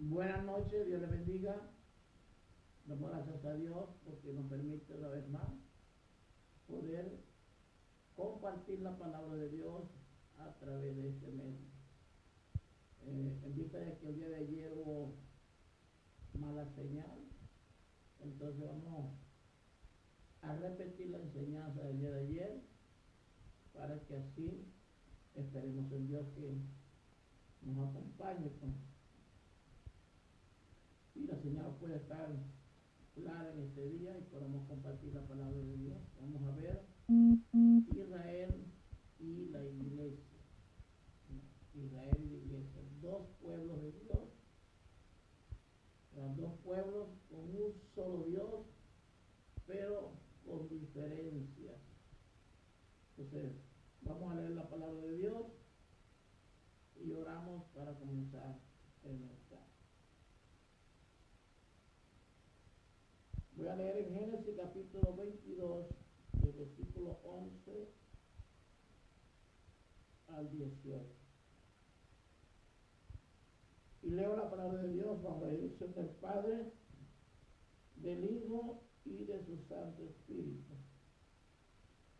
Buenas noches, Dios les bendiga. Damos gracias a Dios porque nos permite una vez más poder compartir la palabra de Dios a través de este medio. En vista de que el día de ayer hubo mala señal, entonces vamos a repetir la enseñanza del día de ayer para que así esperemos en Dios que nos acompañe y la señal puede estar clara en este día y podamos compartir la palabra de Dios. Vamos a ver Israel y la iglesia. Israel y la iglesia, dos pueblos de Dios, los dos pueblos con un solo Dios, pero con diferencias. Entonces, vamos a leer la palabra de Dios y oramos para comenzar el mensaje. Voy a leer en Génesis capítulo 22, del versículo 11 al 18. Y leo la palabra de Dios bajo la dirección del Padre, del Hijo y de su Santo Espíritu.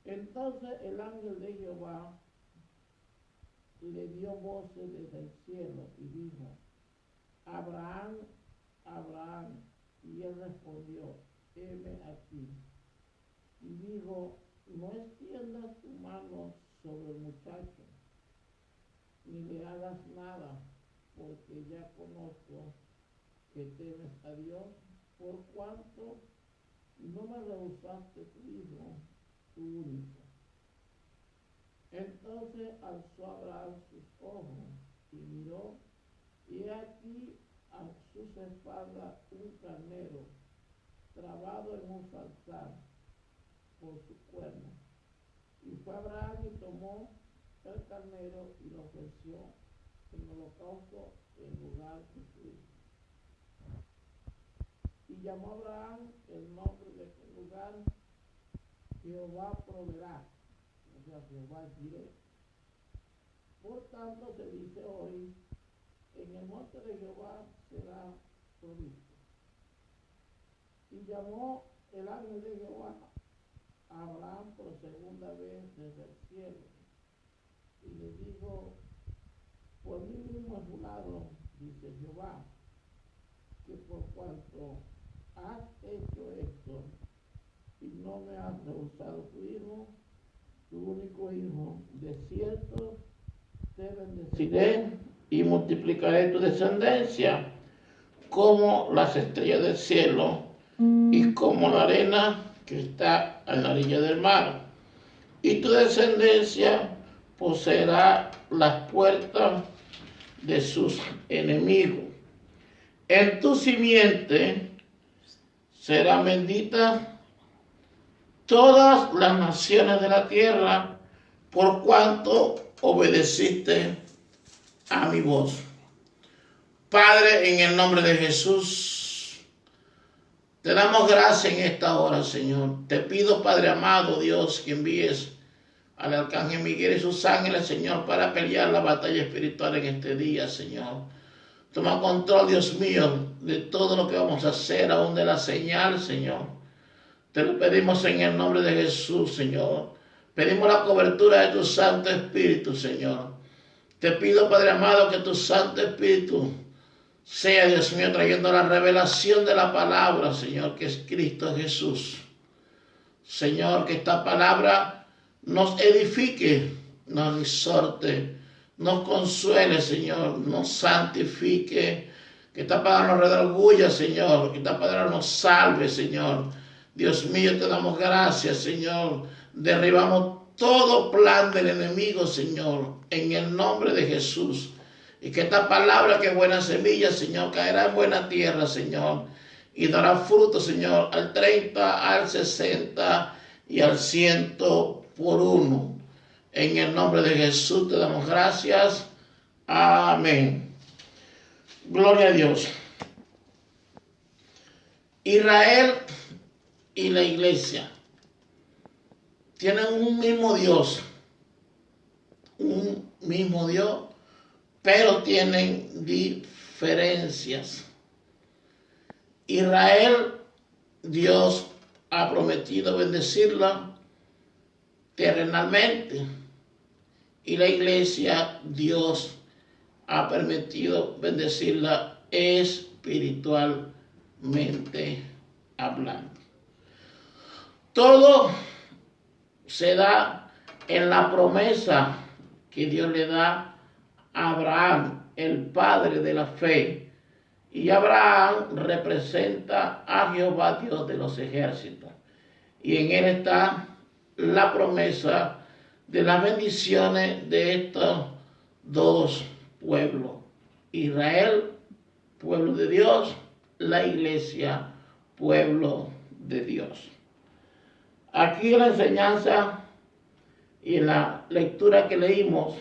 Entonces el ángel de Jehová le dio voces desde el cielo y dijo: Abraham, Abraham. Y él respondió: heme aquí. Y dijo: no extiendas tu mano sobre el muchacho, ni le hagas nada, porque ya conozco que temes a Dios, por cuanto no me rehusaste tu hijo, tu único. Entonces alzó Abraham sus ojos y miró, y he aquí a sus espaldas un carnero trabado en un zarzal por su cuerno. Y fue Abraham y tomó el carnero y lo ofreció en holocausto en lugar de su hijo. Y llamó Abraham el nombre de aquel lugar Jehová proveerá, o sea, Jehová diré. Por tanto se dice hoy: en el monte de Jehová será provisto. Y llamó el ángel de Jehová a Abraham por segunda vez desde el cielo, y le dijo: por mí mismo he jurado, dice Jehová, que por cuanto has hecho esto y no me has rehusado tu hijo, tu único hijo, de cierto te bendeciré y multiplicaré tu descendencia como las estrellas del cielo y como la arena que está en la orilla del mar. Y tu descendencia poseerá las puertas de sus enemigos. En tu simiente serán benditas todas las naciones de la tierra, por cuanto obedeciste a mi voz. Padre, en el nombre de Jesús, te damos gracias en esta hora, Señor. Te pido, Padre amado, Dios, que envíes al arcángel Miguel y sus ángeles, Señor, para pelear la batalla espiritual en este día, Señor. Toma control, Dios mío, de todo lo que vamos a hacer, aún de la señal, Señor. Te lo pedimos en el nombre de Jesús, Señor. Pedimos la cobertura de tu Santo Espíritu, Señor. Te pido, Padre amado, que tu Santo Espíritu sea, Dios mío, trayendo la revelación de la palabra, Señor, que es Cristo Jesús. Señor, que esta palabra nos edifique, nos exhorte, nos consuele, Señor, nos santifique, que esta palabra nos redarguya, Señor, que esta palabra nos salve, Señor. Dios mío, te damos gracias, Señor. Derribamos todo plan del enemigo, Señor, en el nombre de Jesús. Y que esta palabra, que es buena semilla, Señor, caerá en buena tierra, Señor, y dará fruto, Señor, al 30, al 60 y al 100 por uno. En el nombre de Jesús te damos gracias. Amén. Gloria a Dios. Israel y la iglesia tienen un mismo Dios, pero tienen diferencias. transferencias. Israel, Dios ha prometido bendecirla terrenalmente, y la iglesia, Dios ha permitido bendecirla espiritualmente hablando. Todo se da en la promesa que Dios le da a Abraham, el padre de la fe. Y Abraham representa a Jehová, Dios de los ejércitos. Y en él está la promesa de las bendiciones de estos dos pueblos. Israel, pueblo de Dios; la iglesia, pueblo de Dios. Aquí en la enseñanza y en la lectura que leímos,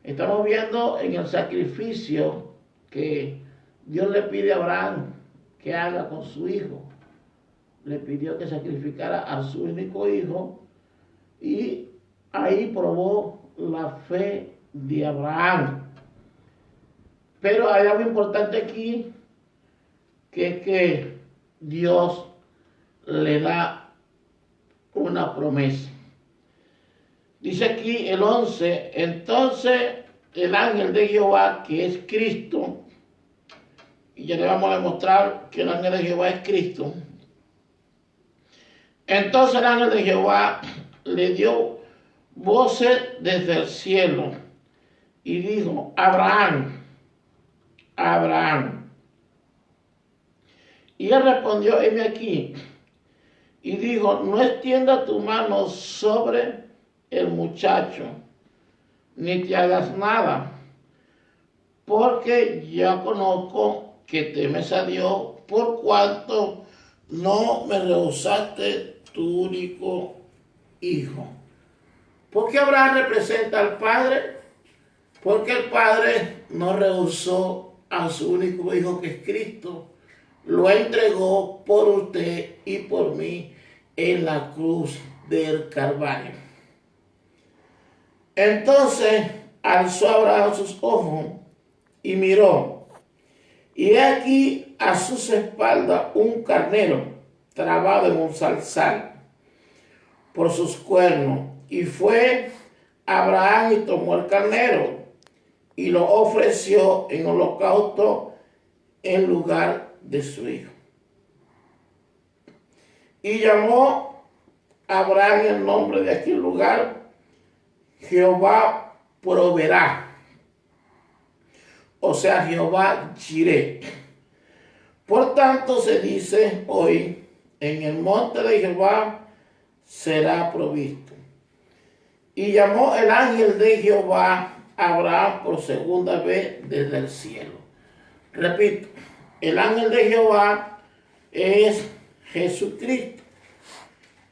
estamos viendo en el sacrificio que Dios le pide a Abraham que haga con su hijo. Le pidió que sacrificara a su único hijo, y ahí probó la fe de Abraham. Pero hay algo importante aquí, que es que Dios le da una promesa. Dice aquí el 11, entonces el ángel de Jehová, que es Cristo, y ya le vamos a demostrar que el ángel de Jehová es Cristo. Entonces el ángel de Jehová le dio voces desde el cielo y dijo: Abraham, Abraham. Y él respondió: heme aquí. Y dijo: no extienda tu mano sobre el muchacho, ni te hagas nada, porque ya conozco que temes a Dios, por cuanto no me rehusaste tu único hijo. ¿Por qué Abraham representa al Padre? Porque el Padre no rehusó a su único hijo, que es Cristo. Lo entregó por usted y por mí en la cruz del Calvario. Entonces alzó Abraham sus ojos y miró, y he aquí a sus espaldas un carnero trabado en un zarzal por sus cuernos. Y fue Abraham y tomó el carnero y lo ofreció en holocausto en lugar de su hijo. Y llamó Abraham el nombre de aquel lugar: Jehová proveerá. O sea, Jehová Jireh. Por tanto se dice hoy: en el monte de Jehová será provisto. Y llamó el ángel de Jehová a Abraham por segunda vez desde el cielo. Repito, el ángel de Jehová es Jesucristo.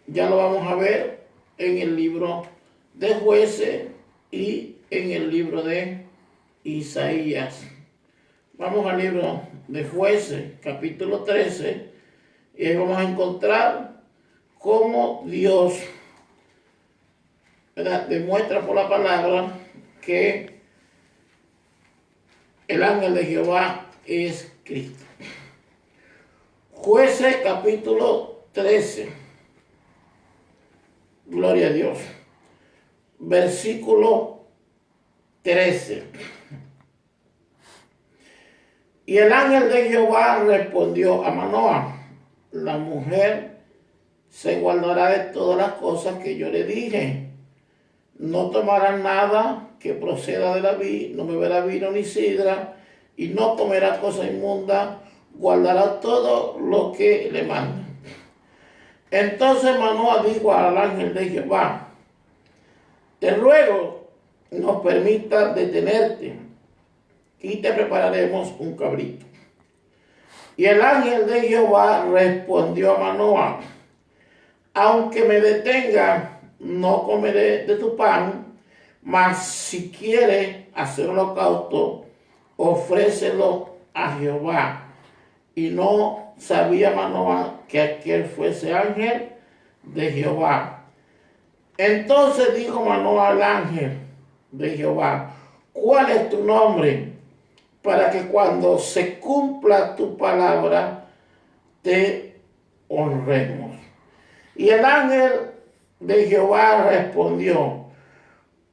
Ya lo vamos a ver en el libro de Jueces y en el libro de Isaías. Vamos al libro de Jueces, capítulo 13, y ahí vamos a encontrar cómo Dios, ¿verdad?, demuestra por la palabra que el ángel de Jehová es Cristo. Jueces, capítulo 13. Gloria a Dios. Versículo 13. Y el ángel de Jehová respondió a Manoah: la mujer se guardará de todas las cosas que yo le dije. No tomará nada que proceda de la vid, no beberá vino ni sidra, y no comerá cosa inmunda, guardará todo lo que le manda. Entonces Manoah dijo al ángel de Jehová: te ruego nos permita detenerte, y te prepararemos un cabrito. Y el ángel de Jehová respondió a Manoah: aunque me detenga, no comeré de tu pan, mas si quieres hacer holocausto, ofrécelo a Jehová. Y no sabía Manoah que aquel fuese ángel de Jehová. Entonces dijo Manoah al ángel de Jehová: ¿cuál es tu nombre? para que cuando se cumpla tu palabra, te honremos. Y el ángel de Jehová respondió: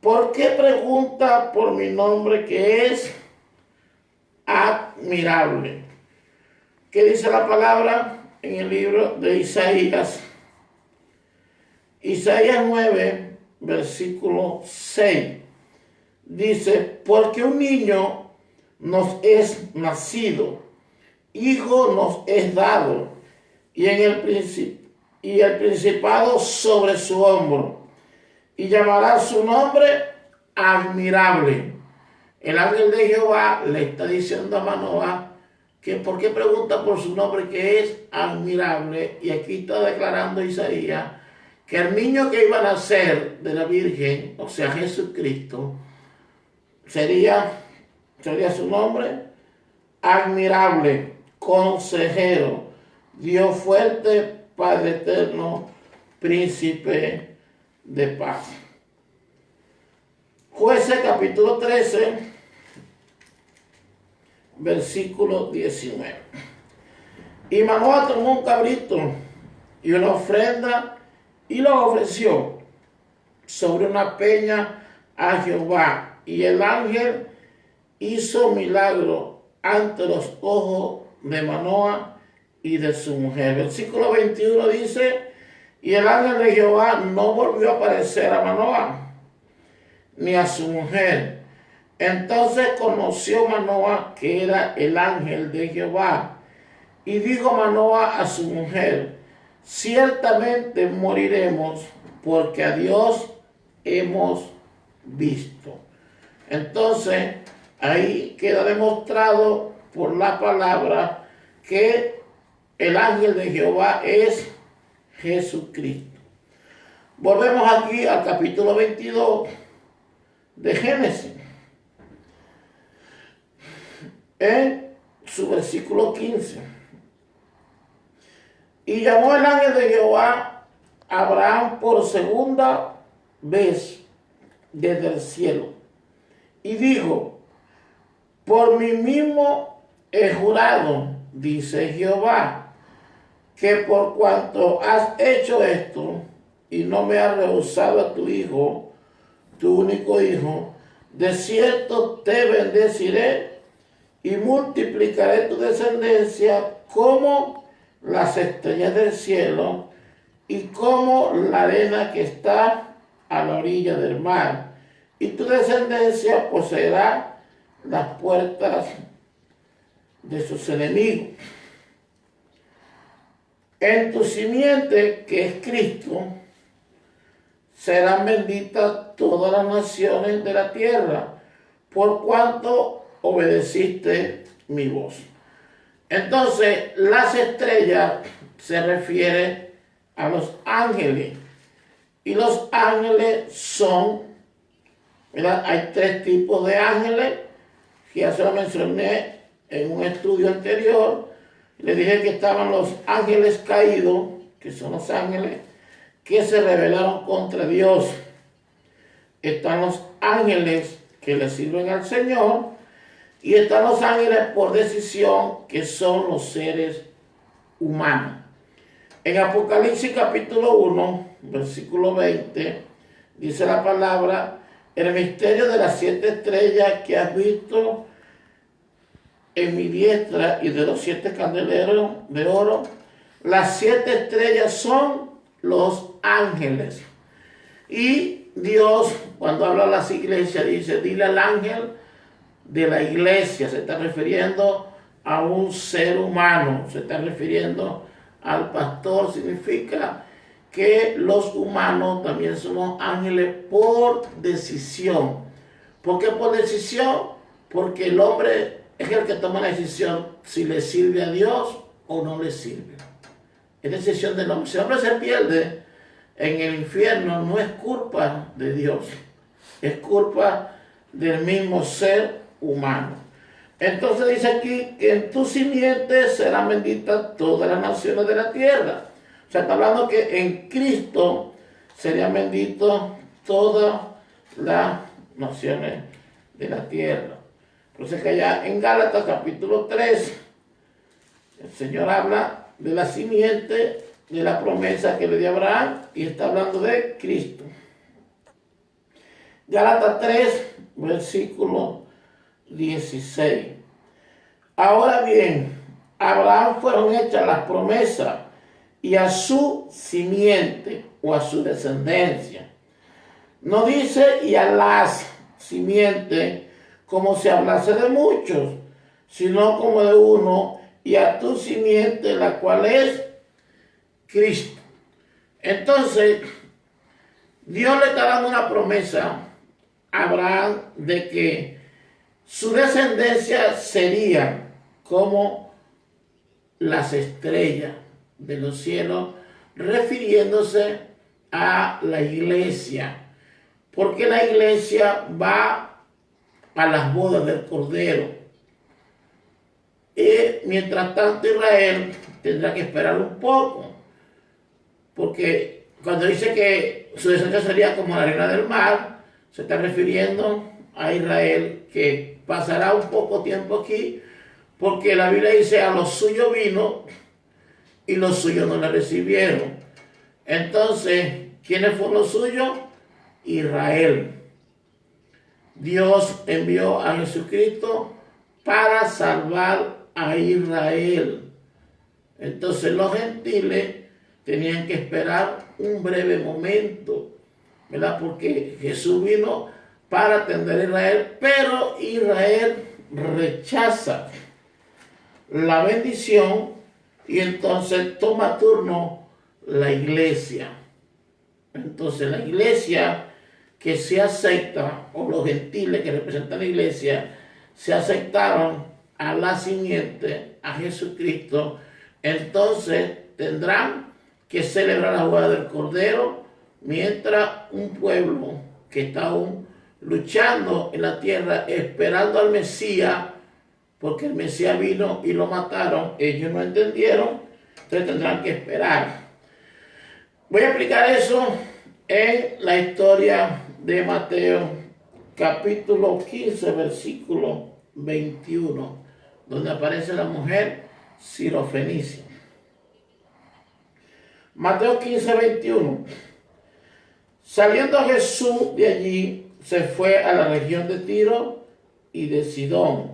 ¿por qué pregunta por mi nombre, que es admirable? ¿Qué dice la palabra en el libro de Isaías? Isaías 9, versículo 6. Dice: porque un niño nos es nacido, hijo nos es dado, y el principado sobre su hombro, y llamará su nombre admirable. El ángel de Jehová le está diciendo a Manoah que por qué pregunta por su nombre, que es admirable. Y aquí está declarando Isaías que el niño que iba a nacer de la Virgen, o sea Jesucristo, sería su nombre admirable, consejero, Dios fuerte, Padre eterno, príncipe de paz. Jueces capítulo 13, versículo 19. Y Manoah tomó un cabrito y una ofrenda y lo ofreció sobre una peña a Jehová. Y el ángel hizo milagro ante los ojos de Manoah y de su mujer. Versículo 21 dice: y el ángel de Jehová no volvió a aparecer a Manoah ni a su mujer. Entonces conoció Manoah que era el ángel de Jehová. Y dijo Manoah a su mujer: ciertamente moriremos, porque a Dios hemos visto. Entonces, ahí queda demostrado por la palabra que el ángel de Jehová es Jesucristo. Volvemos aquí al capítulo 22 de Génesis, en su versículo 15. Y llamó el ángel de Jehová a Abraham por segunda vez desde el cielo, y dijo: por mí mismo he jurado, dice Jehová, que por cuanto has hecho esto y no me has rehusado a tu hijo, tu único hijo, de cierto te bendeciré y multiplicaré tu descendencia como las estrellas del cielo y como la arena que está a la orilla del mar. Y tu descendencia poseerá las puertas de sus enemigos. En tu simiente, que es Cristo, serán benditas todas las naciones de la tierra, por cuanto obedeciste mi voz. Entonces, las estrellas se refiere a los ángeles. Y los ángeles son, ¿verdad? Hay tres tipos de ángeles, que ya se lo mencioné en un estudio anterior. Le dije que estaban los ángeles caídos, que son los ángeles que se rebelaron contra Dios. Están los ángeles que le sirven al Señor, y están los ángeles por decisión, que son los seres humanos. En Apocalipsis capítulo 1, versículo 20, dice la palabra: el misterio de las 7 estrellas que has visto en mi diestra y de los 7 candeleros de oro. Las 7 estrellas son los ángeles. Y Dios, cuando habla a las iglesias, dice: dile al ángel de la iglesia. Se está refiriendo a un ser humano, se está refiriendo al pastor. Significa que los humanos también somos ángeles por decisión. ¿Por qué por decisión? Porque el hombre es el que toma la decisión si le sirve a Dios o no le sirve. Es decisión del hombre. Si el hombre se pierde en el infierno, no es culpa de Dios, es culpa del mismo ser humano. Entonces dice aquí que en tu simiente serán benditas todas las naciones de la tierra. O sea, está hablando que en Cristo serían benditas todas las naciones de la tierra. Entonces que allá en Gálatas capítulo 3, el Señor habla de la simiente, de la promesa que le dio a Abraham, y está hablando de Cristo. Gálatas 3, versículo 16. Ahora bien, a Abraham fueron hechas las promesas y a su simiente o a su descendencia. No dice y a las simientes como si hablase de muchos, sino como de uno, y a tu simiente, la cual es Cristo. Entonces, Dios le está dando una promesa a Abraham de que su descendencia sería como las estrellas de los cielos, refiriéndose a la iglesia, porque la iglesia va a las bodas del Cordero. Y mientras tanto Israel tendrá que esperar un poco, porque cuando dice que su descendencia sería como la arena del mar, se está refiriendo a Israel, que pasará un poco tiempo aquí, porque la Biblia dice a los suyos vino y los suyos no le recibieron. Entonces, ¿quiénes fueron los suyos? Israel. Dios envió a Jesucristo para salvar a Israel. Entonces los gentiles tenían que esperar un breve momento, ¿verdad? Porque Jesús vino para atender a Israel, pero Israel rechaza la bendición y entonces toma turno la iglesia. Entonces la iglesia que se acepta, o los gentiles que representan la iglesia, se aceptaron a la simiente, a Jesucristo, entonces tendrán que celebrar la boda del Cordero, mientras un pueblo que está aún luchando en la tierra, esperando al Mesías, porque el Mesías vino y lo mataron, ellos no entendieron, entonces tendrán que esperar. Voy a explicar eso en la historia de Mateo, capítulo 15, versículo 21, donde aparece la mujer sirofenicia. Mateo 15, 21. Saliendo Jesús de allí, se fue a la región de Tiro y de Sidón.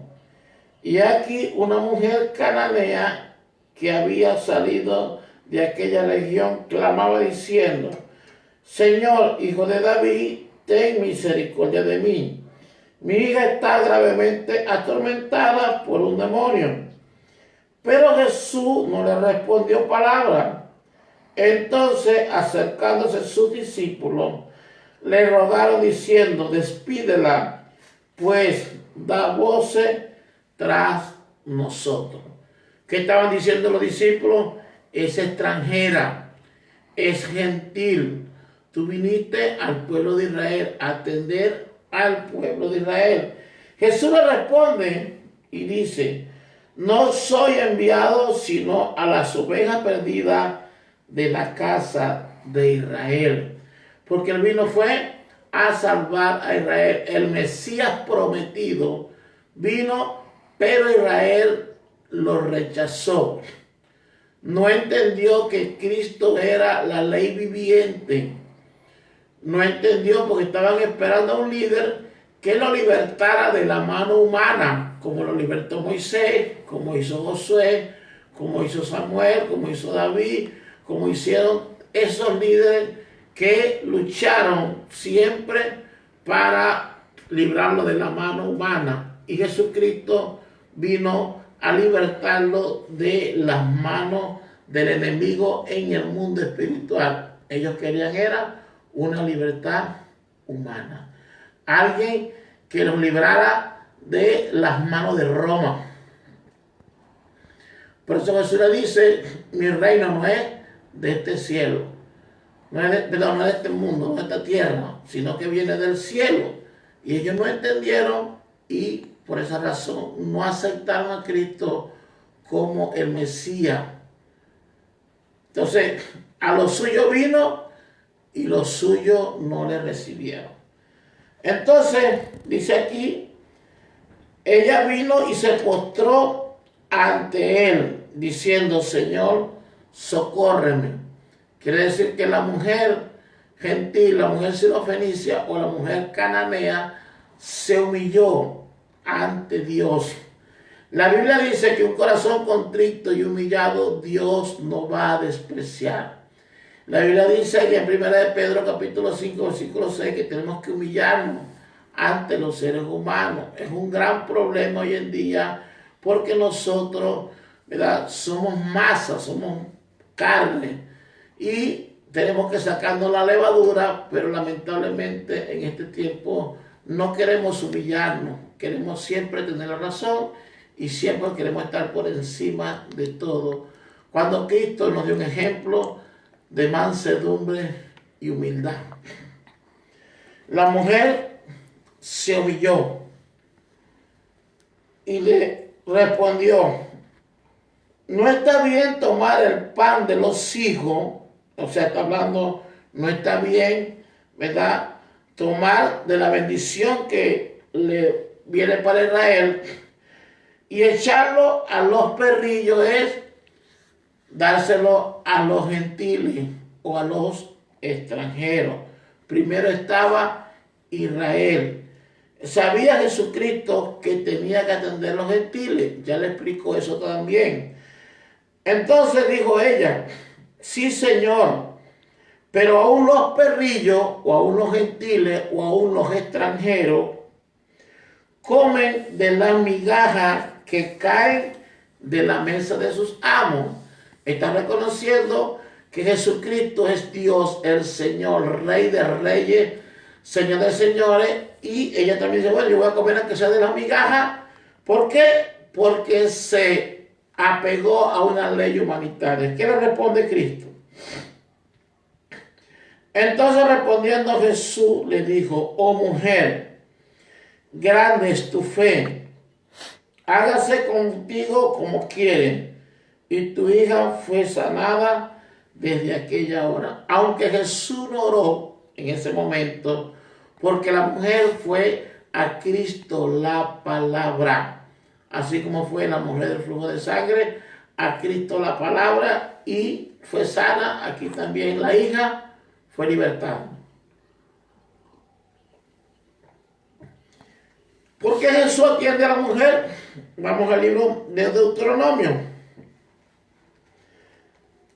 Y aquí una mujer cananea que había salido de aquella región clamaba diciendo: Señor, hijo de David, ten misericordia de mí. Mi hija está gravemente atormentada por un demonio. Pero Jesús no le respondió palabra. Entonces, acercándose sus discípulos, le rogaron diciendo: despídela, pues da voces tras nosotros. ¿Qué estaban diciendo los discípulos? Es extranjera, es gentil. Tú viniste al pueblo de Israel, a atender al pueblo de Israel. Jesús le responde y dice: no soy enviado sino a las ovejas perdidas de la casa de Israel. Porque el vino fue a salvar a Israel. El Mesías prometido vino, pero Israel lo rechazó. No entendió que Cristo era la ley viviente. No entendió porque estaban esperando a un líder que lo libertara de la mano humana, como lo libertó Moisés, como hizo Josué, como hizo Samuel, como hizo David, como hicieron esos líderes que lucharon siempre para librarlo de la mano humana. Y Jesucristo vino a libertarlo de las manos del enemigo en el mundo espiritual. Ellos querían era una libertad humana. Alguien que los librara de las manos de Roma. Por eso Jesús le dice: mi reino no es de este cielo, no es de este mundo, no de esta tierra, sino que viene del cielo. Y ellos no entendieron y por esa razón no aceptaron a Cristo como el Mesías. Entonces, a los suyos vino y los suyos no le recibieron. Entonces, dice aquí, ella vino y se postró ante él, diciendo, Señor, socórreme. Quiere decir que la mujer gentil, la mujer sirofenicia o la mujer cananea se humilló ante Dios. La Biblia dice que un corazón contrito y humillado Dios no va a despreciar. La Biblia dice en 1 de Pedro capítulo 5 versículo 6 que tenemos que humillarnos ante los seres humanos. Es un gran problema hoy en día porque nosotros, ¿verdad?, somos masa, somos carne y tenemos que sacarnos la levadura, pero lamentablemente en este tiempo no queremos humillarnos, queremos siempre tener la razón y siempre queremos estar por encima de todo. Cuando Cristo nos dio un ejemplo de mansedumbre y humildad. La mujer se humilló y le respondió, no está bien tomar el pan de los hijos, o sea, está hablando, no está bien, ¿verdad?, tomar de la bendición que le viene para Israel y echarlo a los perrillos, es dárselo a los gentiles o a los extranjeros. Primero estaba Israel. Sabía Jesucristo que tenía que atender a los gentiles. Ya le explico eso también. Entonces dijo ella, sí, Señor, pero aún los perrillos o aún los gentiles o aún los extranjeros comen de las migajas que caen de la mesa de sus amos. Está reconociendo que Jesucristo es Dios, el Señor, Rey de reyes, Señor de señores, y ella también dice, bueno, yo voy a comer aunque sea de las migajas. ¿Por qué? Porque se apegó a una ley humanitaria. ¿Qué le responde Cristo? Entonces respondiendo Jesús le dijo, oh mujer, grande es tu fe, hágase contigo como quiere. Y tu hija fue sanada desde aquella hora. Aunque Jesús no oró en ese momento, porque la mujer fue a Cristo la palabra. Así como fue la mujer del flujo de sangre, a Cristo la palabra y fue sana. Aquí también la hija fue libertada. ¿Por qué Jesús atiende a la mujer? Vamos al libro de Deuteronomio.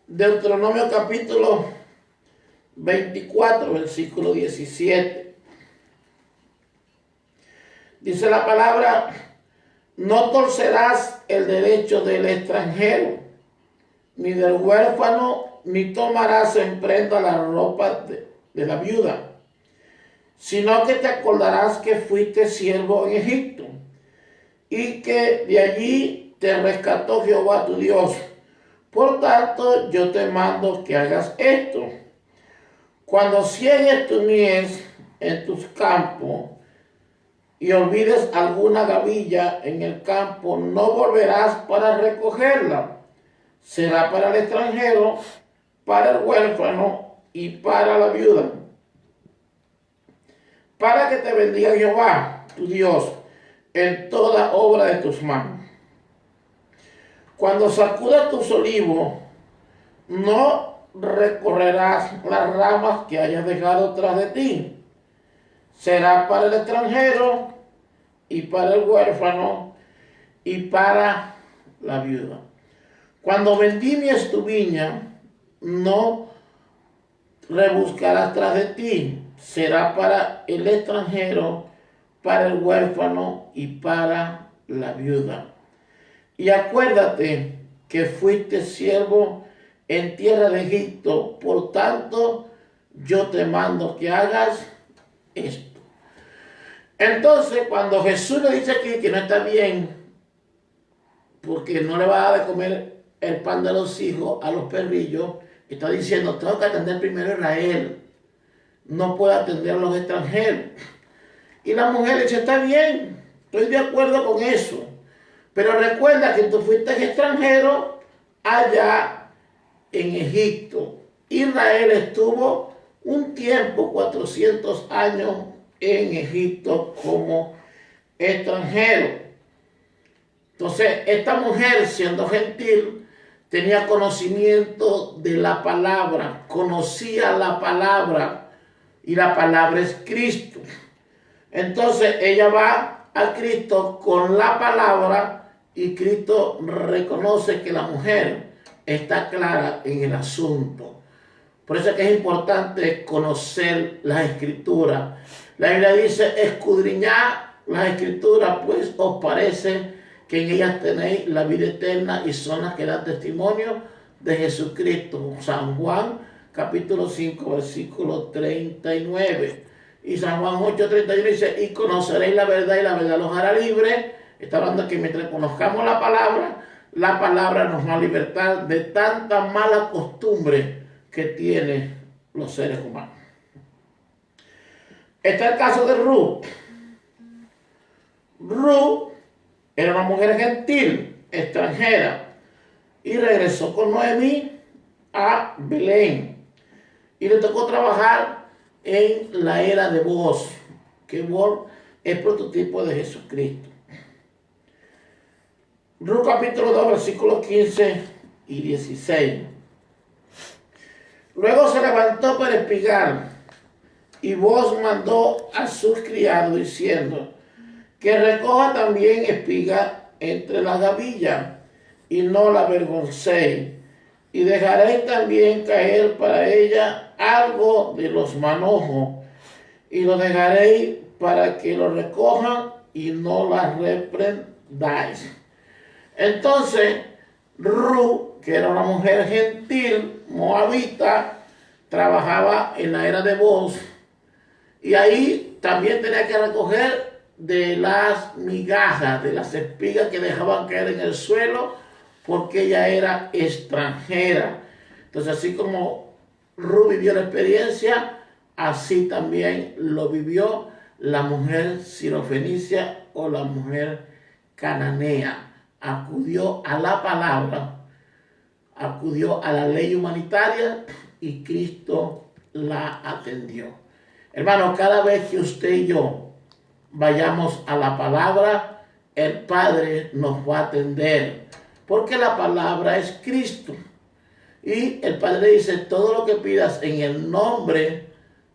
Deuteronomio capítulo 24, versículo 17. Dice la palabra, no torcerás el derecho del extranjero, ni del huérfano, ni tomarás en prenda la ropa de la viuda, sino que te acordarás que fuiste siervo en Egipto, y que de allí te rescató Jehová tu Dios. Por tanto, yo te mando que hagas esto. Cuando ciegues tu mies en tus campos y olvides alguna gavilla en el campo, no volverás para recogerla. Será para el extranjero, para el huérfano y para la viuda. Para que te bendiga Jehová, tu Dios, en toda obra de tus manos. Cuando sacudas tus olivos, no recorrerás las ramas que hayas dejado tras de ti. Será para el extranjero y para el huérfano y para la viuda. Cuando vendimias tu viña, no rebuscarás tras de ti. Será para el extranjero, para el huérfano y para la viuda. Y acuérdate que fuiste siervo en tierra de Egipto, por tanto, yo te mando que hagas esto. Entonces, cuando Jesús le dice aquí que no está bien, porque no le va a dar de comer el pan de los hijos a los perrillos, está diciendo, tengo que atender primero a Israel, no puedo atender a los extranjeros. Y la mujer dice, está bien, estoy de acuerdo con eso. Pero recuerda que tú fuiste extranjero allá en Egipto. Israel estuvo un tiempo, 400 años en Egipto como extranjero. Entonces, esta mujer, siendo gentil, tenía conocimiento de la palabra, conocía la palabra, y la palabra es Cristo. Entonces, ella va a Cristo con la palabra, y Cristo reconoce que la mujer está clara en el asunto. Por eso es que es importante conocer las Escrituras. La Biblia dice: escudriñad las Escrituras, pues os parece que en ellas tenéis la vida eterna, y son las que dan testimonio de Jesucristo. San Juan capítulo 5 versículo 39. Y San Juan 8:31 dice: y conoceréis la verdad, y la verdad los hará libre. Está hablando que mientras conozcamos la palabra nos va a libertar de tanta mala costumbre que tienen los seres humanos. Está el caso de Ruth. Ruth era una mujer gentil, extranjera, y regresó con Noemí a Belén. Y le tocó trabajar en la era de Booz, que Booz es prototipo de Jesucristo. Ruth capítulo 2, versículos 15 y 16. Luego se levantó para espigar, y Booz mandó a sus criados diciendo: que recoja también espiga entre las gavillas, y no la avergoncéis, y dejaréis también caer para ella algo de los manojos, y lo dejaréis para que lo recojan, y no la reprendáis. Entonces, Ruth, que era una mujer gentil, moabita, trabajaba en la era de Booz, y ahí también tenía que recoger de las migajas, de las espigas que dejaban caer en el suelo, porque ella era extranjera. Entonces, así como Ruth vivió la experiencia, así también lo vivió la mujer sirofenicia o la mujer cananea. Acudió a la palabra, acudió a la ley humanitaria, y Cristo la atendió. Hermano, cada vez que usted y yo vayamos a la palabra, el Padre nos va a atender, porque la palabra es Cristo. Y el Padre dice: todo lo que pidas en el nombre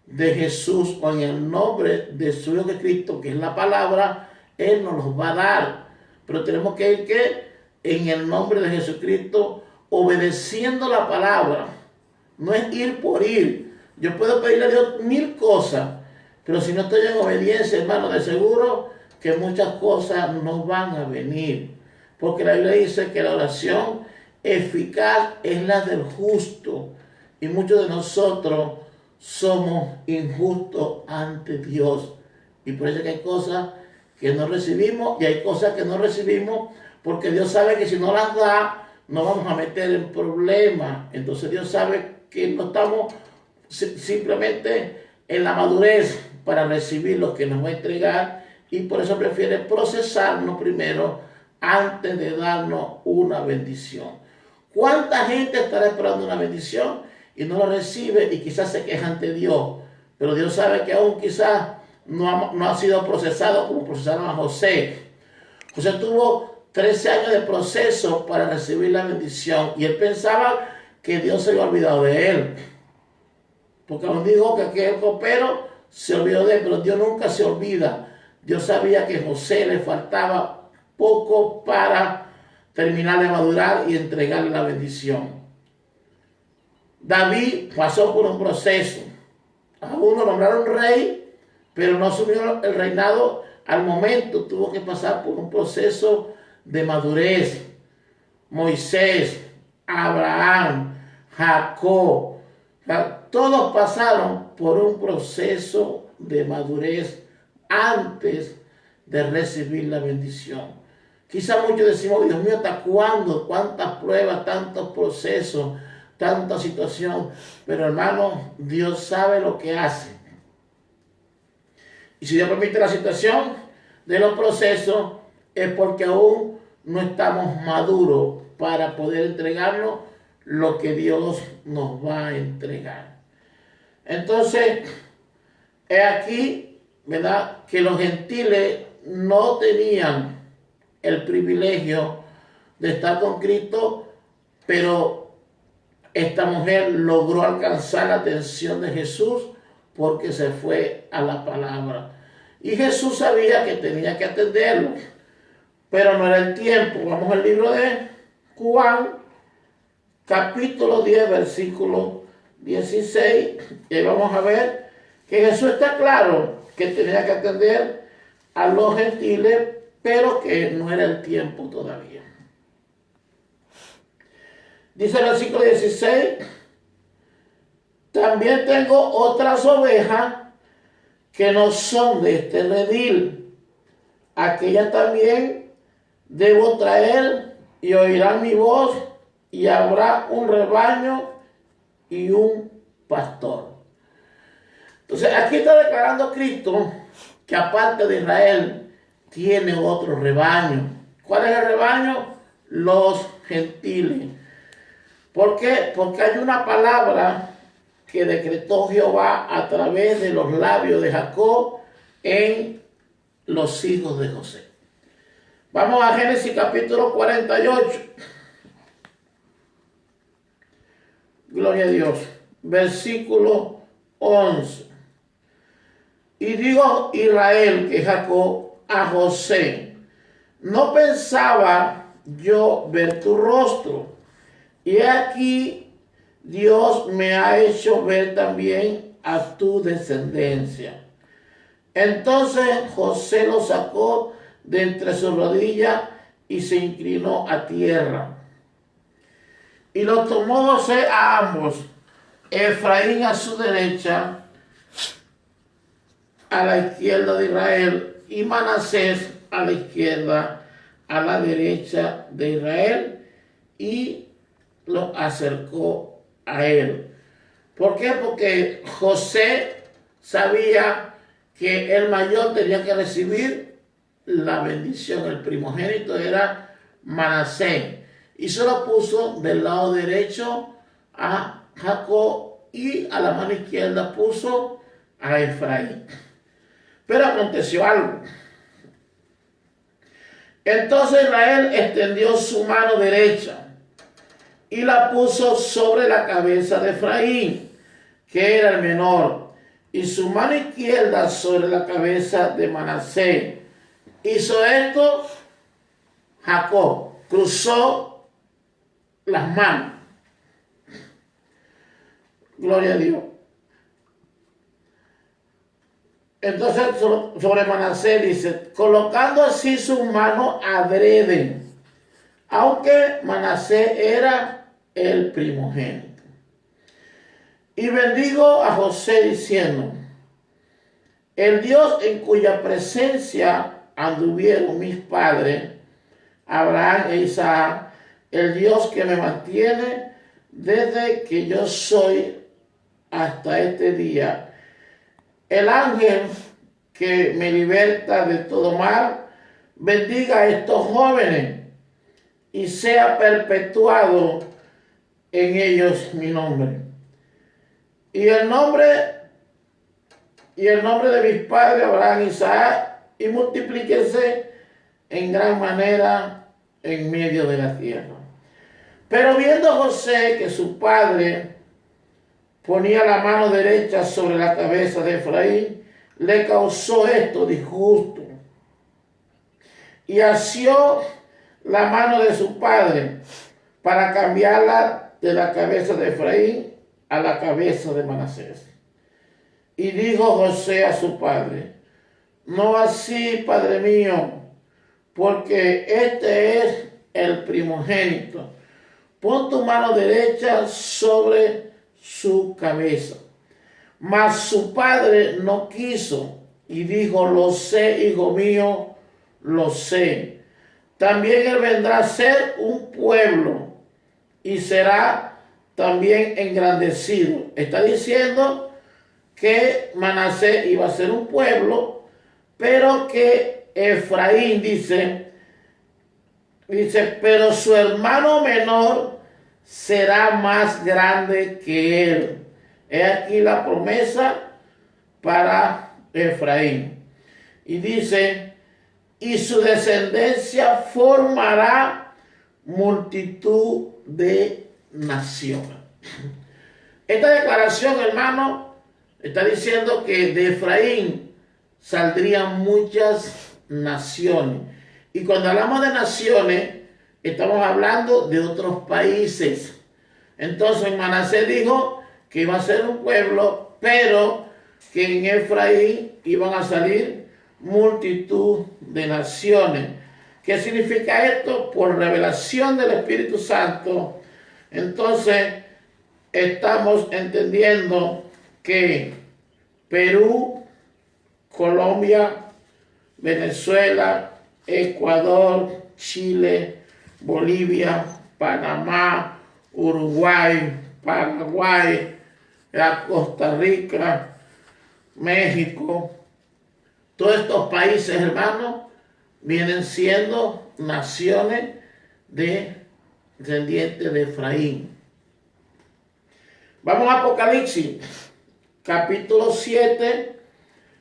de Jesús, o en el nombre de su Hijo de Cristo, que es la palabra, Él nos los va a dar. Pero tenemos que ir en el nombre de Jesucristo, obedeciendo la palabra. No es ir por ir. Yo puedo pedirle a Dios 1000 cosas, pero si no estoy en obediencia, hermano, de seguro que muchas cosas no van a venir. Porque la Biblia dice que la oración eficaz es la del justo. Y muchos de nosotros somos injustos ante Dios. Y por eso que hay cosas que no recibimos, y hay cosas que no recibimos porque Dios sabe que si no las da, nos vamos a meter en problemas. Entonces Dios sabe que no estamos simplemente en la madurez para recibir lo que nos va a entregar, y por eso prefiere procesarnos primero antes de darnos una bendición. ¿Cuánta gente estará esperando una bendición y no la recibe, y quizás se queja ante Dios? Pero Dios sabe que aún quizás no ha sido procesado como procesaron a José. José tuvo 13 años de proceso para recibir la bendición, y él pensaba que Dios se había olvidado de él, porque aún dijo que aquel copero se olvidó de él, pero Dios nunca se olvida. Dios sabía que a José le faltaba poco para terminar de madurar y entregarle la bendición. David pasó por un proceso. Aún lo nombraron rey, pero no asumió el reinado al momento. Tuvo que pasar por un proceso de madurez. Moisés, Abraham, Jacob, todos pasaron por un proceso de madurez antes de recibir la bendición. Quizá muchos decimos: Dios mío, ¿hasta cuándo? ¿Cuántas pruebas, tantos procesos, tanta situación? Pero hermano, Dios sabe lo que hace. Y si Dios permite la situación de los procesos, es porque aún no estamos maduros para poder entregarnos lo que Dios nos va a entregar. Entonces, es aquí, ¿verdad?, que los gentiles no tenían el privilegio de estar con Cristo, pero esta mujer logró alcanzar la atención de Jesús porque se fue a la palabra. Y Jesús sabía que tenía que atenderlo, pero no era el tiempo. Vamos al libro de Juan, capítulo 10, versículo 16, y vamos a ver que Jesús está claro que tenía que atender a los gentiles, pero que no era el tiempo todavía. Dice el versículo 16, también tengo otras ovejas que no son de este redil. Aquellas también debo traer y oirán mi voz, y habrá un rebaño y un pastor. Entonces aquí está declarando Cristo que aparte de Israel tiene otro rebaño. ¿Cuál es el rebaño? Los gentiles. ¿Por qué? Porque hay una palabra que decretó Jehová a través de los labios de Jacob en los hijos de José. Vamos a Génesis capítulo 48. Gloria a Dios. Versículo 11. Y dijo Israel, que Jacob, a José: no pensaba yo ver tu rostro, y aquí Dios me ha hecho ver también a tu descendencia. Entonces José lo sacó de entre sus rodillas y se inclinó a tierra. Y lo tomó José a ambos, Efraín a su derecha, a la izquierda de Israel, y Manasés a la izquierda, a la derecha de Israel, y lo acercó a él. ¿Por qué? Porque José sabía que el mayor tenía que recibir la bendición. El primogénito era Manasés, y se lo puso del lado derecho a Jacob, y a la mano izquierda puso a Efraín. Pero aconteció algo. Entonces Israel extendió su mano derecha y la puso sobre la cabeza de Efraín, que era el menor, y su mano izquierda sobre la cabeza de Manasés. Hizo esto Jacob, cruzó las manos. Gloria a Dios. Entonces sobre Manasés dice, colocando así su mano adrede, aunque Manasés era el primogénito. Y bendigo a José diciendo, el Dios en cuya presencia anduvieron mis padres, Abraham e Isaac, el Dios que me mantiene desde que yo soy hasta este día, el ángel que me liberta de todo mal, bendiga a estos jóvenes y sea perpetuado en ellos mi nombre. Y el nombre de mis padres, Abraham y Isaac, y multiplíquense en gran manera en medio de la tierra. Pero viendo José que su padre ponía la mano derecha sobre la cabeza de Efraín, le causó esto disgusto. Y asió la mano de su padre para cambiarla de la cabeza de Efraín a la cabeza de Manasés. Y dijo José a su padre, no así, padre mío, porque este es el primogénito. Pon tu mano derecha sobre su cabeza. Mas su padre no quiso y dijo, lo sé, hijo mío, lo sé. También él vendrá a ser un pueblo y será también engrandecido. Está diciendo que Manasés iba a ser un pueblo, pero que Efraín dice, pero su hermano menor será más grande que él. He aquí la promesa para Efraín. Y dice, y su descendencia formará multitud de naciones. Esta declaración, hermano, está diciendo que de Efraín saldrían muchas naciones. Y cuando hablamos de naciones, estamos hablando de otros países. Entonces Manasés dijo que iba a ser un pueblo, pero que en Efraín iban a salir multitud de naciones. ¿Qué significa esto? Por revelación del Espíritu Santo. Entonces estamos entendiendo que Perú, Colombia, Venezuela, Ecuador, Chile, Bolivia, Panamá, Uruguay, Paraguay, Costa Rica, México, todos estos países, hermanos, vienen siendo naciones descendientes de Efraín. Vamos a Apocalipsis, capítulo 7,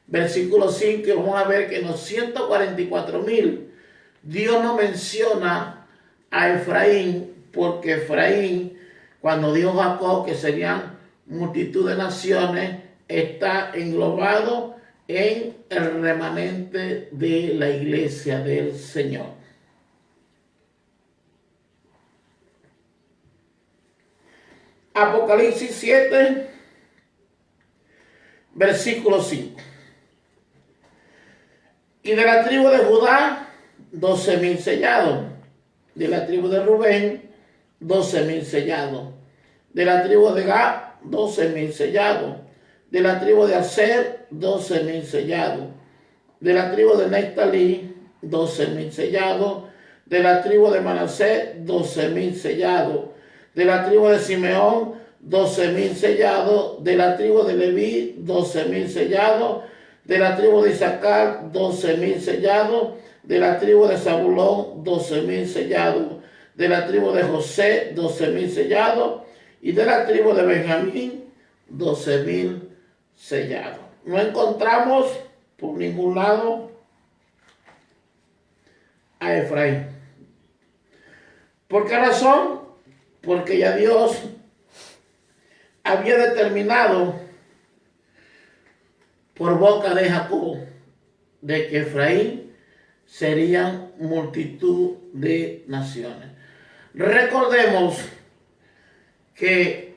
versículo 5, y vamos a ver que en los 144,000 Dios no menciona a Efraín, porque Efraín, cuando dijo Jacob que serían multitud de naciones, está englobado en el remanente de la iglesia del Señor. Apocalipsis 7, versículo 5. Y de la tribu de Judá, 12,000 sellados. De la tribu de Rubén, 12,000 sellados. De la tribu de Gad, 12,000 sellados. De la tribu de Aser, 12,000 sellados. De la tribu de Neftalí, 12,000 sellados. De la tribu de Manasés, 12,000 sellados. De la tribu de Simeón, 12,000 sellados. De la tribu de Leví, 12,000 sellados. De la tribu de Isaacar, 12,000 sellados. De la tribu de Zabulón, 12,000 sellados. De la tribu de José, 12,000 sellados. Y de la tribu de Benjamín, 12,000 sellados. No encontramos por ningún lado a Efraín. ¿Por qué razón? Porque ya Dios había determinado por boca de Jacob de que Efraín serían multitud de naciones. Recordemos que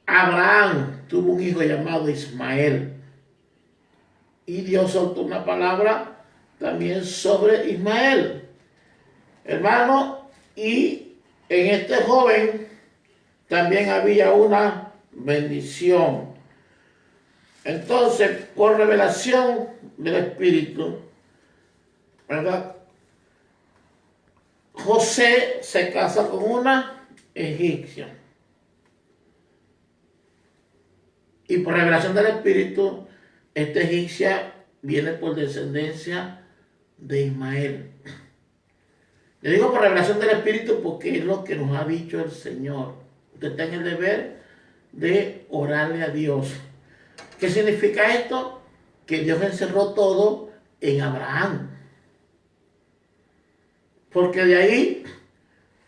Abraham tuvo un hijo llamado Ismael y Dios soltó una palabra también sobre Ismael, hermano, y en este joven también había una bendición. Entonces, por revelación del Espíritu, ¿verdad? José se casa con una egipcia. Y por revelación del Espíritu, esta egipcia viene por descendencia de Ismael. Le digo por revelación del Espíritu porque es lo que nos ha dicho el Señor. Usted está en el deber de orarle a Dios. ¿Qué significa esto? Que Dios encerró todo en Abraham. Porque de ahí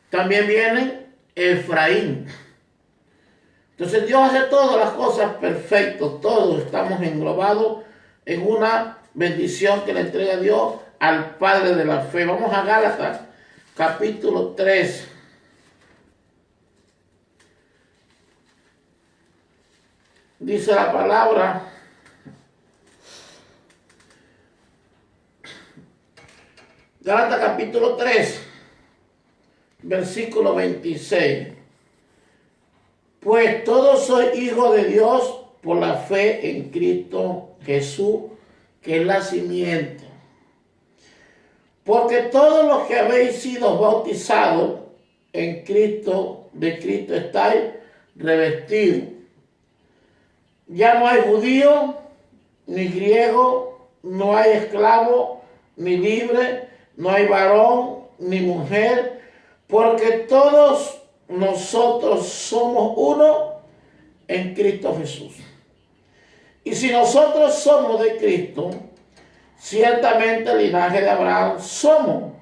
también viene Efraín. Entonces Dios hace todas las cosas perfectas. Todos estamos englobados en una bendición que le entrega Dios al Padre de la fe. Vamos a Gálatas, capítulo 3. Dice la palabra: Gálatas capítulo 3, versículo 26. Pues todos sois hijos de Dios por la fe en Cristo Jesús, que es la simiente. Porque todos los que habéis sido bautizados en Cristo, de Cristo estáis revestidos. Ya no hay judío, ni griego, no hay esclavo, ni libre, no hay varón, ni mujer, porque todos nosotros somos uno en Cristo Jesús. Y si nosotros somos de Cristo, ciertamente el linaje de Abraham somos